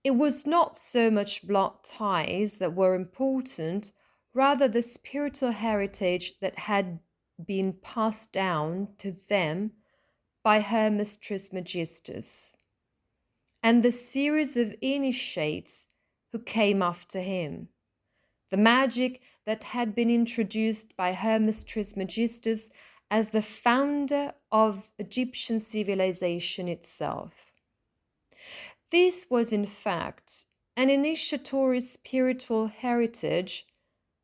It was not so much blood ties that were important, rather the spiritual heritage that had been passed down to them by Hermes Trismegistus. and the series of initiates who came after him. The magic that had been introduced by Hermes Trismegistus as the founder of Egyptian civilization itself. This was, in fact, an initiatory spiritual heritage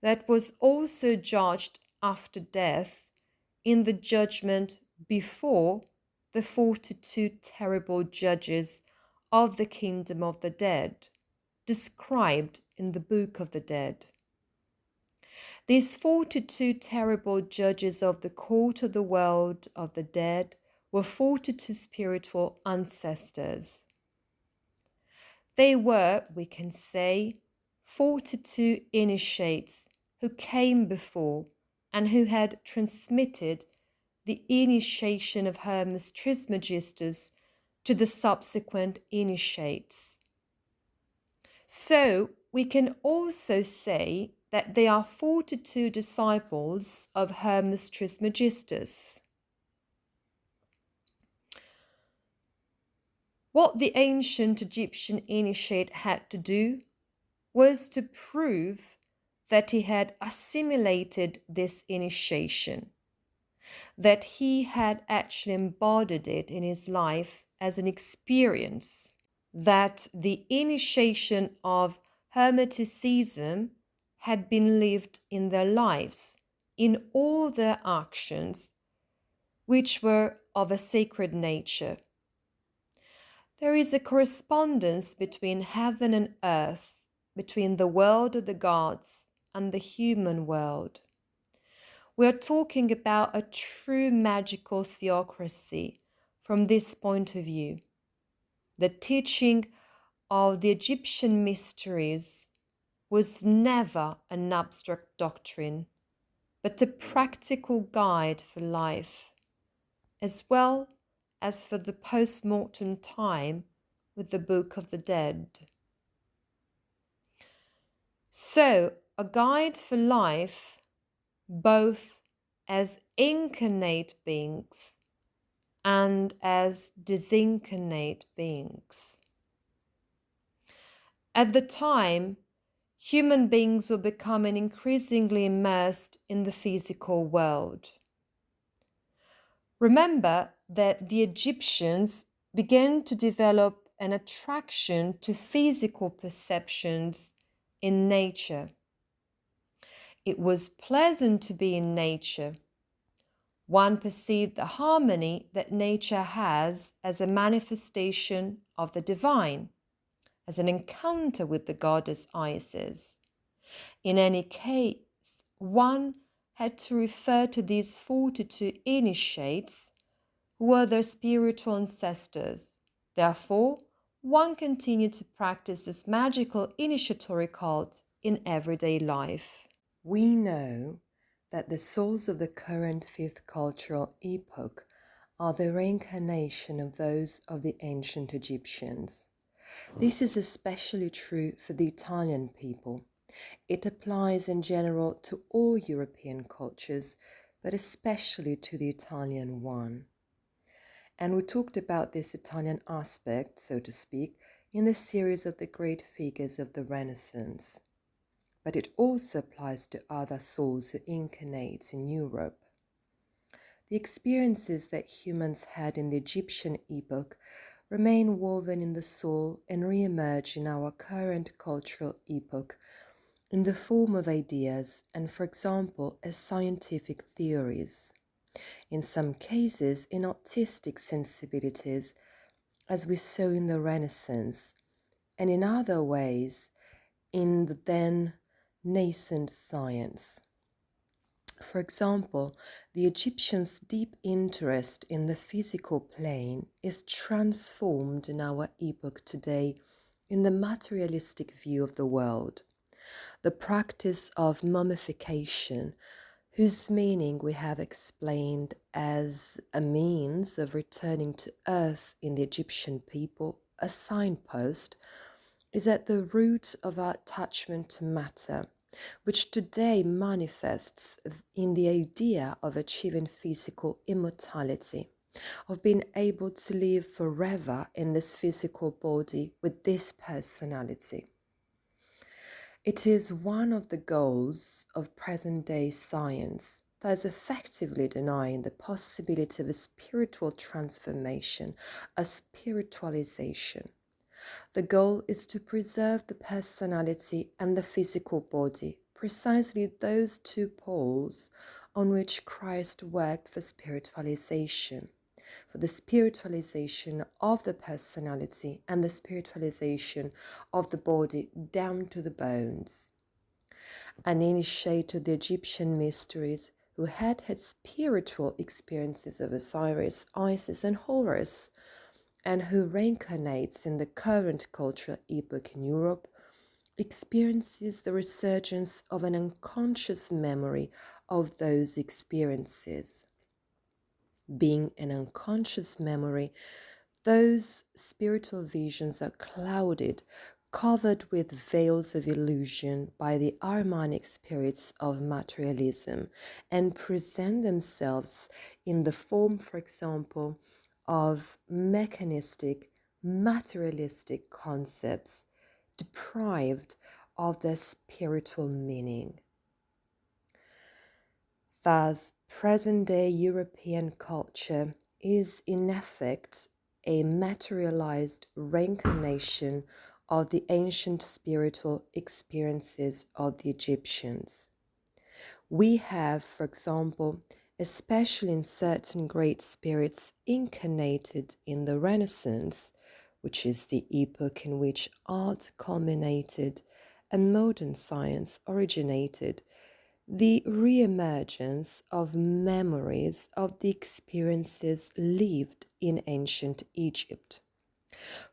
that was also judged after death in the judgment before the 42 terrible judges of the kingdom of the dead, described in the Book of the Dead. These 42 terrible judges of the court of the world of the dead were 42 spiritual ancestors. They were, we can say, 42 initiates who came before and who had transmitted the initiation of Hermes Trismegistus to the subsequent initiates. So we can also say that they are 42 disciples of Hermes Trismegistus. What the ancient Egyptian initiate had to do was to prove that he had assimilated this initiation, that he had actually embodied it in his life as an experience, that the initiation of Hermeticism had been lived in their lives, in all their actions, which were of a sacred nature. There is a correspondence between heaven and earth, between the world of the gods and the human world. We are talking about a true magical theocracy from this point of view. The teaching of the Egyptian mysteries was never an abstract doctrine, but a practical guide for life, as well as for the post-mortem time with the Book of the Dead. So, a guide for life, both as incarnate beings and as disincarnate beings. At the time, human beings were becoming increasingly immersed in the physical world. Remember that the Egyptians began to develop an attraction to physical perceptions in nature. It was pleasant to be in nature. One perceived the harmony that nature has as a manifestation of the divine, as an encounter with the goddess Isis. In any case, one had to refer to these 42 initiates who were their spiritual ancestors. Therefore, one continued to practice this magical initiatory cult in everyday life. We know that the souls of the current fifth cultural epoch are the reincarnation of those of the ancient Egyptians. This is especially true for the Italian people. It applies in general to all European cultures, but especially to the Italian one. And we talked about this Italian aspect, so to speak, in the series of the great figures of the Renaissance. But it also applies to other souls who incarnate in Europe. The experiences that humans had in the Egyptian epoch remain woven in the soul and re-emerge in our current cultural epoch in the form of ideas and, for example, as scientific theories. In some cases, in artistic sensibilities, as we saw in the Renaissance, and in other ways, in the then nascent science. For example, the Egyptians' deep interest in the physical plane is transformed in our epoch today in the materialistic view of the world. The practice of mummification, whose meaning we have explained as a means of returning to earth in the Egyptian people, a signpost, is at the root of our attachment to matter, which today manifests in the idea of achieving physical immortality. of being able to live forever in this physical body with this personality. It is one of the goals of present-day science that is effectively denying the possibility of a spiritual transformation, a spiritualization. The goal is to preserve the personality and the physical body, precisely those two poles on which Christ worked for spiritualization, for the spiritualization of the personality and the spiritualization of the body down to the bones. An initiator of the Egyptian mysteries who had spiritual experiences of Osiris, Isis, and Horus, and who reincarnates in the current cultural epoch in Europe, experiences the resurgence of an unconscious memory of those experiences. Being an unconscious memory, those spiritual visions are clouded, covered with veils of illusion by the harmonic spirits of materialism, and present themselves in the form, for example, of mechanistic, materialistic concepts deprived of their spiritual meaning. Thus, present-day European culture is in effect a materialized reincarnation of the ancient spiritual experiences of the Egyptians. We have, for example, especially in certain great spirits incarnated in the Renaissance, which is the epoch in which art culminated and modern science originated, the re-emergence of memories of the experiences lived in ancient Egypt.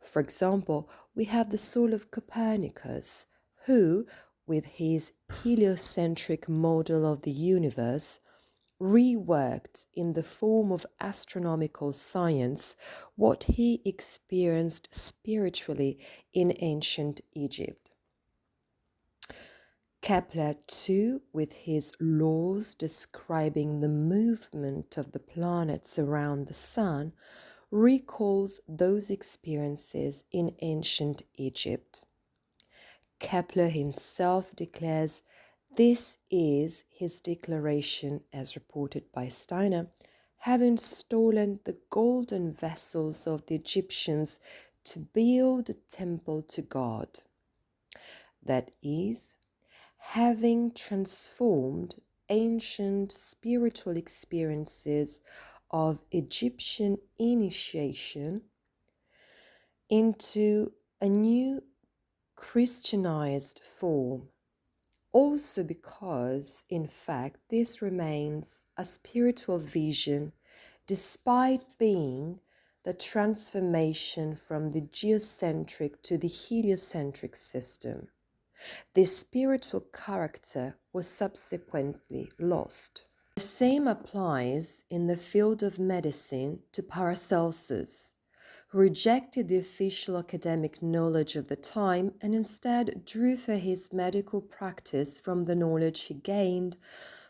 For example, we have the soul of Copernicus, who, with his heliocentric model of the universe, reworked in the form of astronomical science what he experienced spiritually in ancient Egypt. Kepler, too, with his laws describing the movement of the planets around the sun, recalls those experiences in ancient Egypt. Kepler himself declares this is his declaration, as reported by Steiner, having stolen the golden vessels of the Egyptians to build a temple to God. That is, having transformed ancient spiritual experiences of Egyptian initiation into a new Christianized form, also because, in fact, this remains a spiritual vision despite being the transformation from the geocentric to the heliocentric system. This spiritual character was subsequently lost. The same applies in the field of medicine to Paracelsus, who rejected the official academic knowledge of the time and instead drew for his medical practice from the knowledge he gained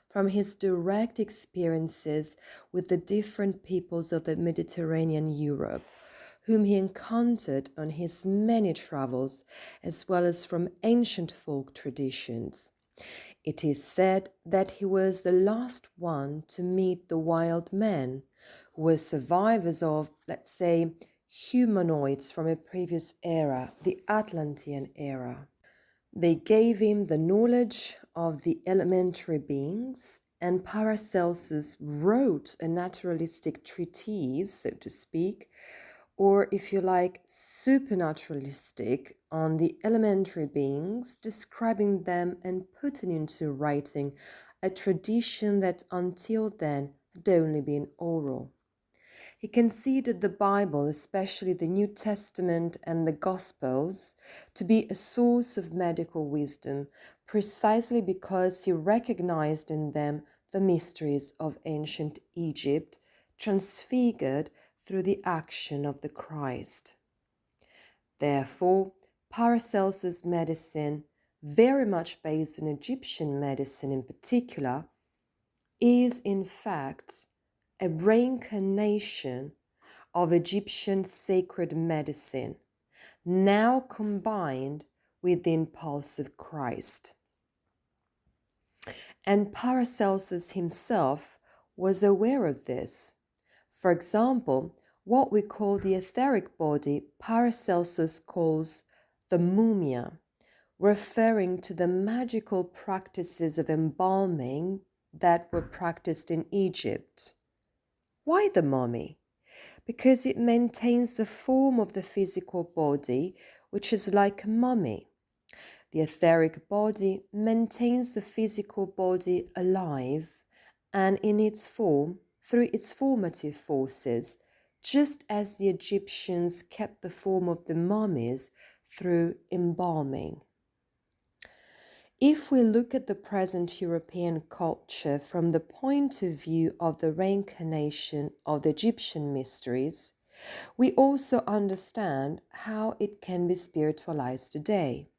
from his direct experiences with the different peoples of the Mediterranean Europe, whom he encountered on his many travels, as well as from ancient folk traditions. It is said that he was the last one to meet the wild men, who were survivors of, let's say, humanoids from a previous era, the Atlantean era. They gave him the knowledge of the elementary beings, and Paracelsus wrote a naturalistic treatise, so to speak, or if you like, supernaturalistic, on the elementary beings, describing them and putting into writing a tradition that until then had only been oral. He considered the Bible, especially the New Testament and the Gospels, to be a source of medical wisdom, precisely because he recognized in them the mysteries of ancient Egypt, transfigured through the action of the Christ. Therefore, Paracelsus' medicine, very much based on Egyptian medicine in particular, is in fact a reincarnation of Egyptian sacred medicine, now combined with the impulse of Christ. And Paracelsus himself was aware of this. For example, what we call the etheric body, Paracelsus calls the mumia, referring to the magical practices of embalming that were practiced in Egypt. Why the mummy? Because it maintains the form of the physical body, which is like a mummy. The etheric body maintains the physical body alive and in its form through its formative forces, just as the Egyptians kept the form of the mummies through embalming. If we look at the present European culture from the point of view of the reincarnation of the Egyptian mysteries, we also understand how it can be spiritualized today.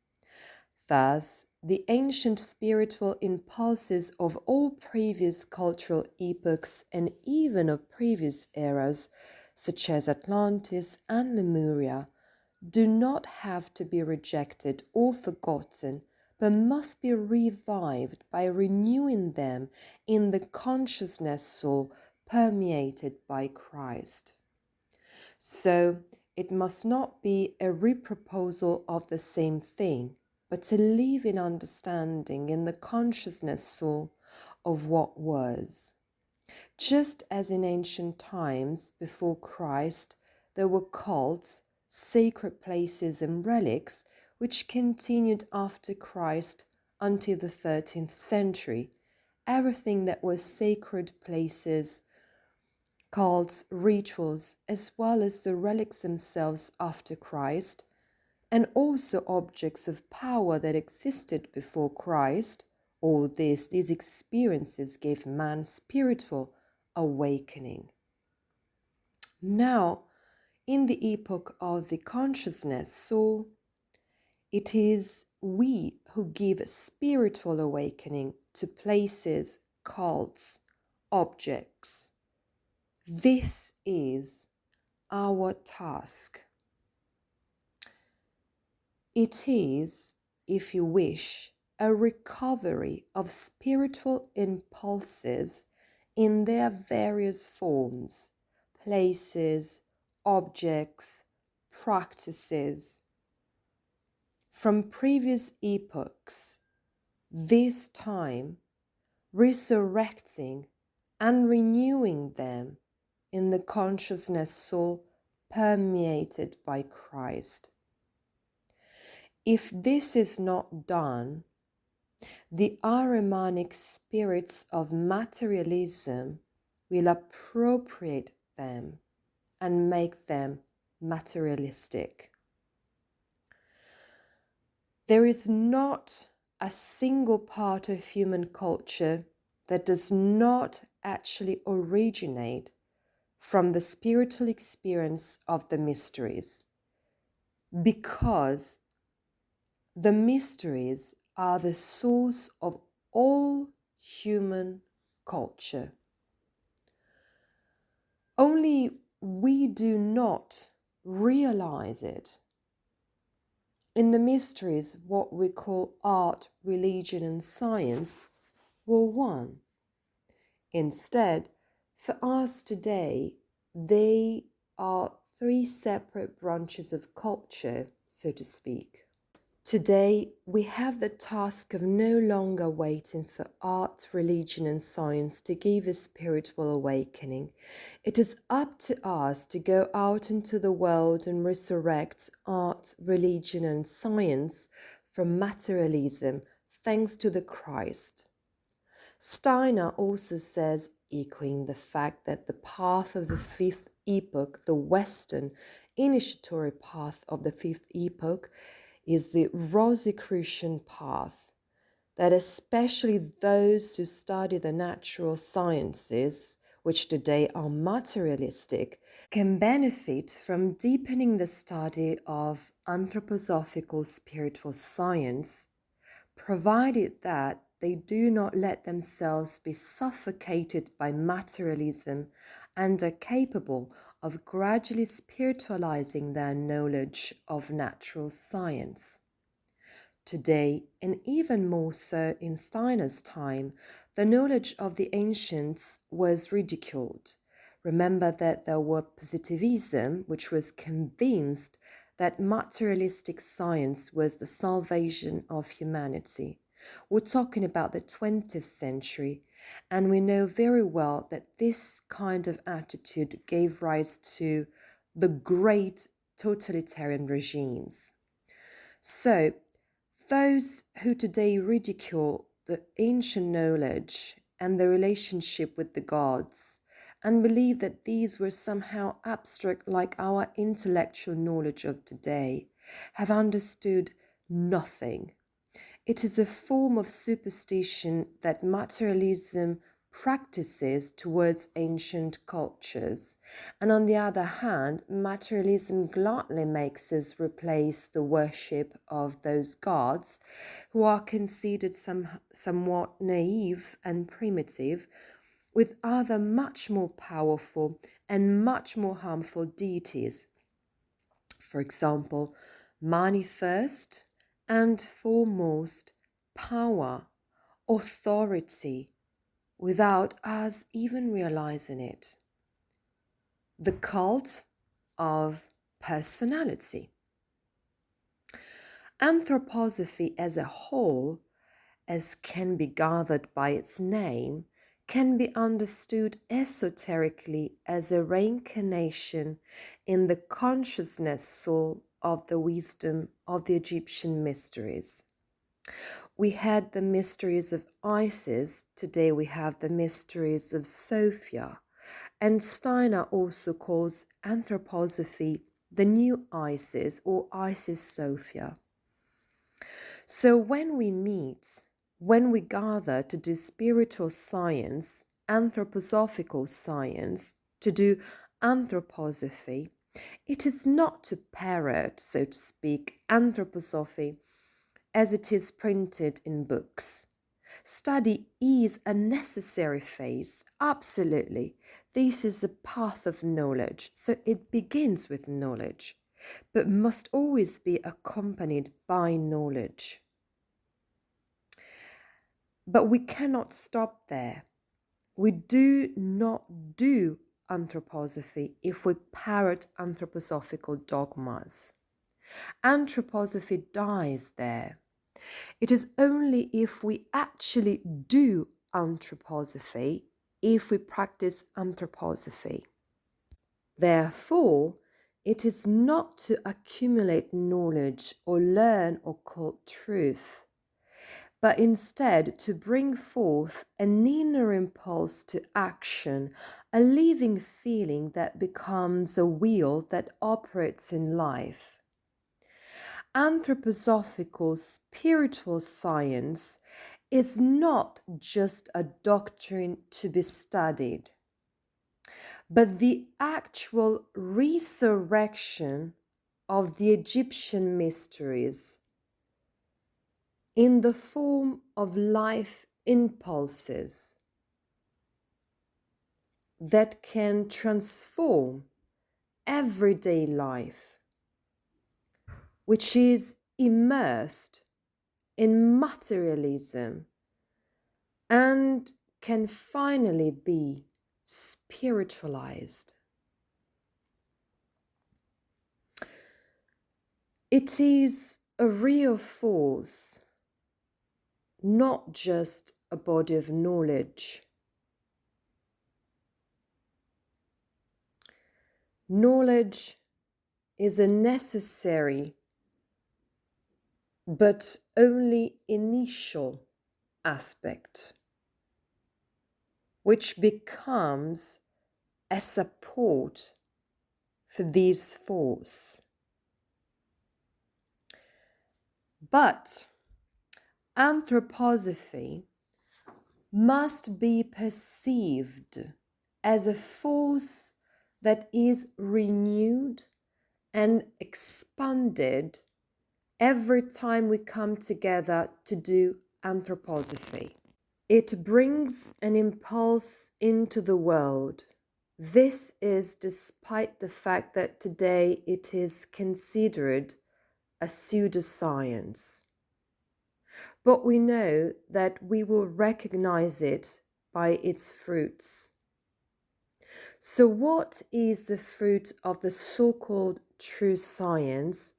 Thus, the ancient spiritual impulses of all previous cultural epochs and even of previous eras, such as Atlantis and Lemuria, do not have to be rejected or forgotten, but must be revived by renewing them in the consciousness soul permeated by Christ. So, it must not be a reproposal of the same thing, but to live in understanding in the consciousness soul of what was. Just as in ancient times before Christ, there were cults, sacred places and relics which continued after Christ until the 13th century. Everything that was sacred places, cults, rituals, as well as the relics themselves after Christ, and also objects of power that existed before Christ, all these experiences gave man spiritual awakening. Now, in the epoch of the consciousness soul, it is we who give spiritual awakening to places, cults, objects. This is our task. It is, if you wish, a recovery of spiritual impulses in their various forms, places, objects, practices from previous epochs, this time resurrecting and renewing them in the consciousness soul permeated by Christ. If this is not done, the Ahrimanic spirits of materialism will appropriate them and make them materialistic. There is not a single part of human culture that does not actually originate from the spiritual experience of the mysteries, because the mysteries are the source of all human culture. Only we do not realize it. In the mysteries, what we call art, religion, and science were one. Instead, for us today, they are three separate branches of culture, so to speak. Today, we have the task of no longer waiting for art, religion, and science to give a spiritual awakening. It is up to us to go out into the world and resurrect art, religion, and science from materialism, thanks to the Christ. Steiner also says, echoing the fact that the path of the fifth epoch, the Western initiatory path of the fifth epoch, is the Rosicrucian path, that especially those who study the natural sciences, which today are materialistic, can benefit from deepening the study of anthroposophical spiritual science, provided that they do not let themselves be suffocated by materialism and are capable of gradually spiritualizing their knowledge of natural science. Today, and even more so in Steiner's time, the knowledge of the ancients was ridiculed. Remember that there were positivism, which was convinced that materialistic science was the salvation of humanity. We're talking about the 20th century, and we know very well that this kind of attitude gave rise to the great totalitarian regimes. So, those who today ridicule the ancient knowledge and the relationship with the gods and believe that these were somehow abstract like our intellectual knowledge of today have understood nothing. It is a form of superstition that materialism practices towards ancient cultures, and on the other hand, materialism gladly makes us replace the worship of those gods who are considered somewhat naive and primitive with other much more powerful and much more harmful deities. For example, money first and foremost, power, authority, without us even realizing it. The cult of personality. Anthroposophy as a whole, as can be gathered by its name, can be understood esoterically as a reincarnation in the consciousness soul of the wisdom of the Egyptian mysteries. We had the mysteries of Isis, today we have the mysteries of Sophia, and Steiner also calls anthroposophy the new Isis or Isis Sophia. So when we meet, when we gather to do spiritual science, anthroposophical science, to do anthroposophy, it is not to parrot, so to speak, anthroposophy as it is printed in books. Study is a necessary phase, absolutely. This is a path of knowledge, so it begins with knowledge, but must always be accompanied by knowledge. But we cannot stop there. We do not do anthroposophy if we parrot anthroposophical dogmas. Anthroposophy dies there. It is only if we actually do anthroposophy, if we practice anthroposophy. Therefore, it is not to accumulate knowledge or learn occult truth, but instead to bring forth an inner impulse to action, a living feeling that becomes a wheel that operates in life. Anthroposophical spiritual science is not just a doctrine to be studied, but the actual resurrection of the Egyptian mysteries in the form of life impulses that can transform everyday life, which is immersed in materialism and can finally be spiritualized. It is a real force, not just a body of knowledge. Knowledge is a necessary but only initial aspect, which becomes a support for this force. But anthroposophy must be perceived as a force that is renewed and expanded every time we come together to do anthroposophy. It brings an impulse into the world. This is despite the fact that today it is considered a pseudoscience. But we know that we will recognize it by its fruits. So what is the fruit of the so-called true science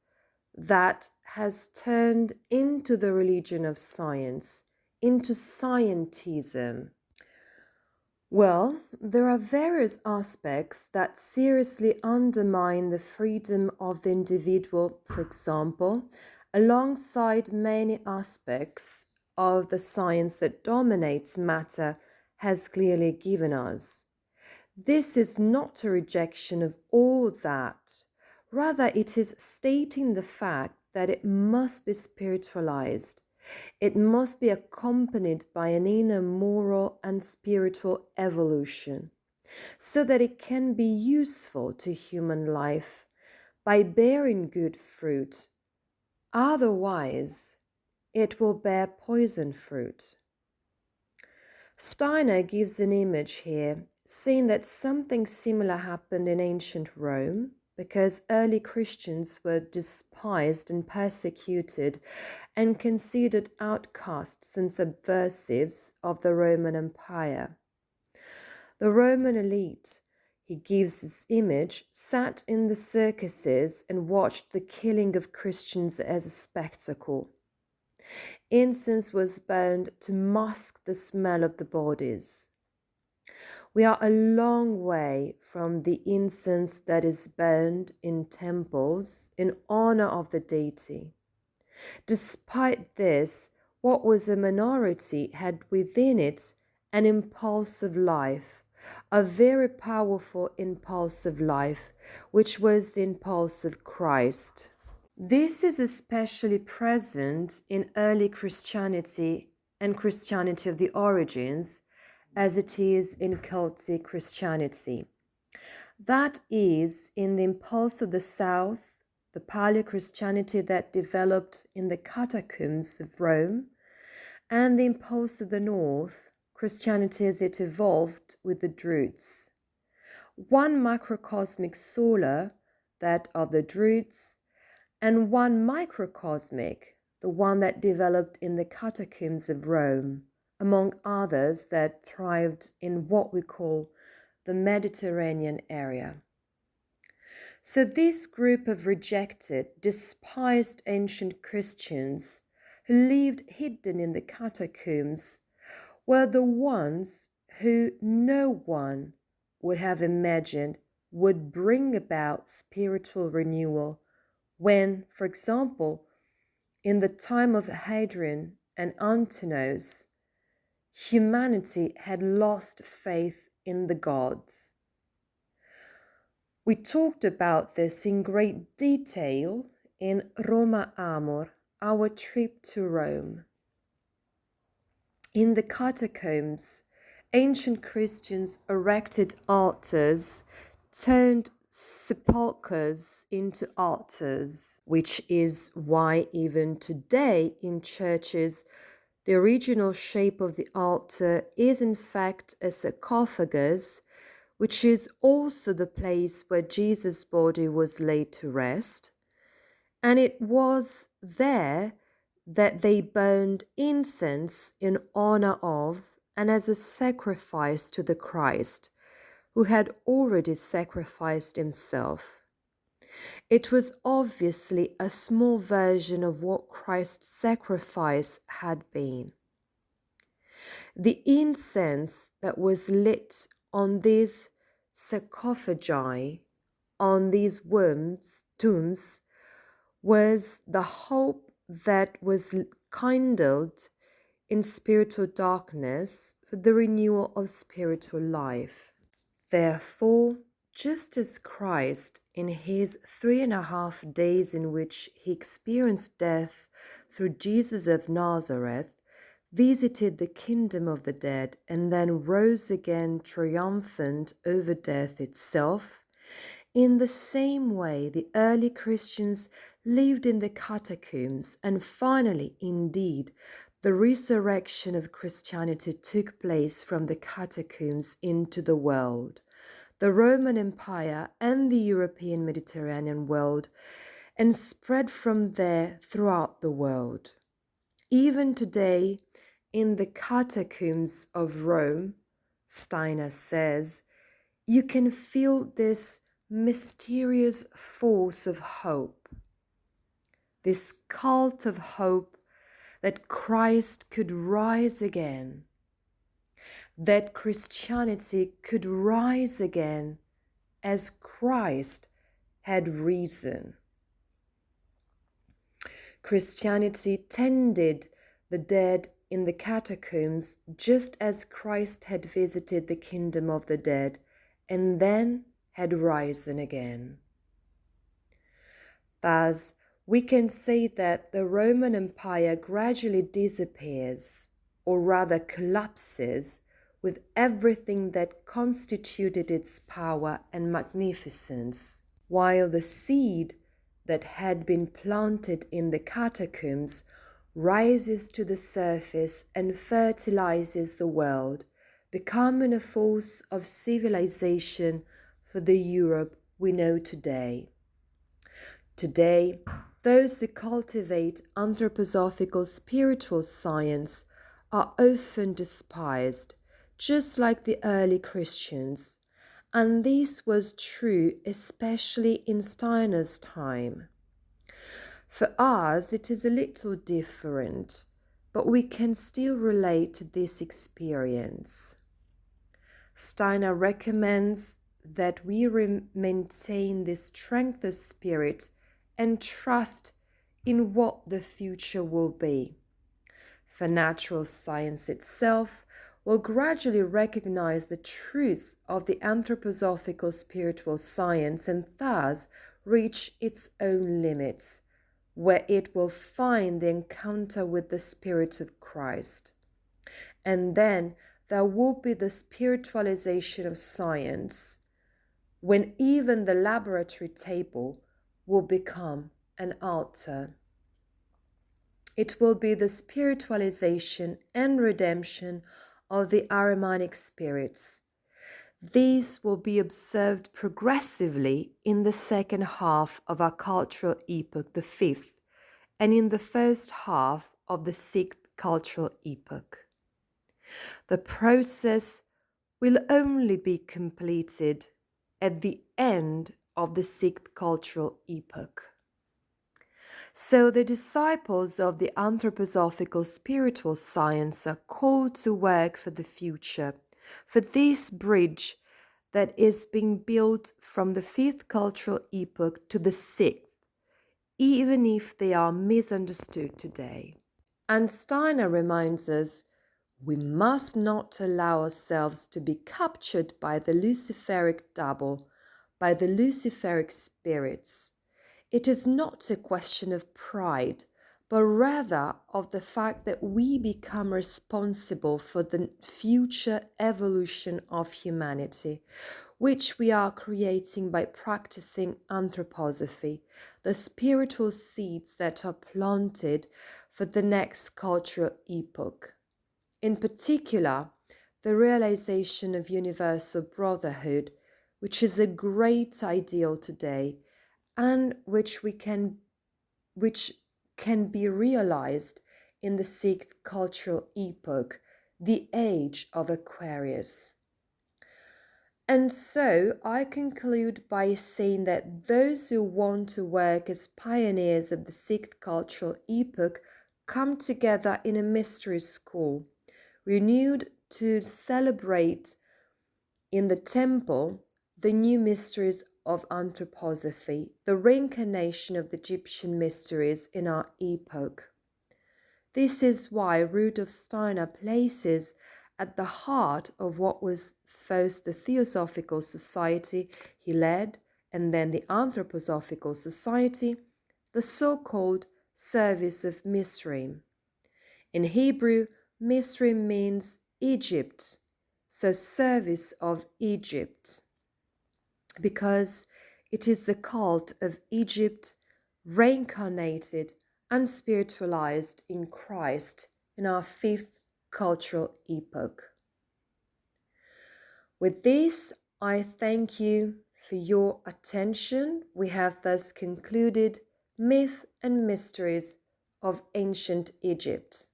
that has turned into the religion of science, into scientism? Well, there are various aspects that seriously undermine the freedom of the individual, for example, alongside many aspects of the science that dominates matter has clearly given us. This is not a rejection of all that. Rather, it is stating the fact that it must be spiritualized. It must be accompanied by an inner moral and spiritual evolution, so that it can be useful to human life by bearing good fruit. Otherwise, it will bear poison fruit. Steiner gives an image here, saying that something similar happened in ancient Rome, because early Christians were despised and persecuted and considered outcasts and subversives of the Roman Empire. The Roman elite, he gives this image, sat in the circuses and watched the killing of Christians as a spectacle. Incense was burned to mask the smell of the bodies. We are a long way from the incense that is burned in temples in honor of the deity. Despite this, what was a minority had within it an impulse of life, a very powerful impulse of life, which was the impulse of Christ. This is especially present in early Christianity and Christianity of the origins, as it is in Celtic Christianity. That is, in the impulse of the South, the Paleo-Christianity that developed in the catacombs of Rome, and the impulse of the North, Christianity as it evolved with the Druids. One macrocosmic solar, that of the Druids, and one microcosmic, the one that developed in the catacombs of Rome, among others that thrived in what we call the Mediterranean area. So this group of rejected, despised ancient Christians who lived hidden in the catacombs were the ones who no one would have imagined would bring about spiritual renewal when, for example, in the time of Hadrian and Antinos, humanity had lost faith in the gods. We talked about this in great detail in Roma Amor, our trip to Rome. In the catacombs, ancient Christians erected altars, turned sepulchres into altars, which is why even today in churches, the original shape of the altar is in fact a sarcophagus, which is also the place where Jesus' body was laid to rest. And it was there that they burned incense in honor of and as a sacrifice to the Christ, who had already sacrificed himself. It was obviously a small version of what Christ's sacrifice had been. The incense that was lit on these sarcophagi, on these tombs, was the hope that was kindled in spiritual darkness for the renewal of spiritual life. Therefore, just as Christ, in his 3.5 days in which he experienced death through Jesus of Nazareth, visited the kingdom of the dead and then rose again triumphant over death itself, in the same way the early Christians lived in the catacombs and finally, indeed, the resurrection of Christianity took place from the catacombs into the world, the Roman Empire and the European Mediterranean world, and spread from there throughout the world. Even today, in the catacombs of Rome, Steiner says, you can feel this mysterious force of hope, this cult of hope that Christ could rise again, that Christianity could rise again as Christ had risen. Christianity tended the dead in the catacombs just as Christ had visited the kingdom of the dead and then had risen again. Thus, we can say that the Roman Empire gradually disappears, or rather collapses, with everything that constituted its power and magnificence, while the seed that had been planted in the catacombs rises to the surface and fertilizes the world, becoming a force of civilization for the Europe we know today. Today, those who cultivate anthroposophical spiritual science are often despised, just like the early Christians, and this was true especially in Steiner's time. For us, it is a little different, but we can still relate to this experience. Steiner recommends that we maintain this strength of spirit and trust in what the future will be. For natural science itself will gradually recognize the truths of the anthroposophical spiritual science and thus reach its own limits, where it will find the encounter with the Spirit of Christ. And then there will be the spiritualization of science, when even the laboratory table will become an altar. It will be the spiritualization and redemption of the Ahrimanic spirits. These will be observed progressively in the second half of our cultural epoch, the fifth, and in the first half of the sixth cultural epoch. The process will only be completed at the end of the sixth cultural epoch. So the disciples of the anthroposophical spiritual science are called to work for the future, for this bridge that is being built from the fifth cultural epoch to the sixth, even if they are misunderstood today. And Steiner reminds us, we must not allow ourselves to be captured by the Luciferic double, by the Luciferic spirits. It is not a question of pride, but rather of the fact that we become responsible for the future evolution of humanity, which we are creating by practicing anthroposophy, the spiritual seeds that are planted for the next cultural epoch. In particular, the realization of universal brotherhood, which is a great ideal today, and which can be realized in the sixth cultural epoch, the age of Aquarius. And so I conclude by saying that those who want to work as pioneers of the sixth cultural epoch come together in a mystery school, renewed to celebrate in the temple the new mysteries of anthroposophy, the reincarnation of the Egyptian mysteries in our epoch. This is why Rudolf Steiner places at the heart of what was first the Theosophical Society he led, and then the Anthroposophical Society, the so-called service of Misraim. In Hebrew, Misraim means Egypt, so service of Egypt, because it is the cult of Egypt reincarnated and spiritualized in Christ in our fifth cultural epoch. With this, I thank you for your attention. We have thus concluded Myth and Mysteries of Ancient Egypt.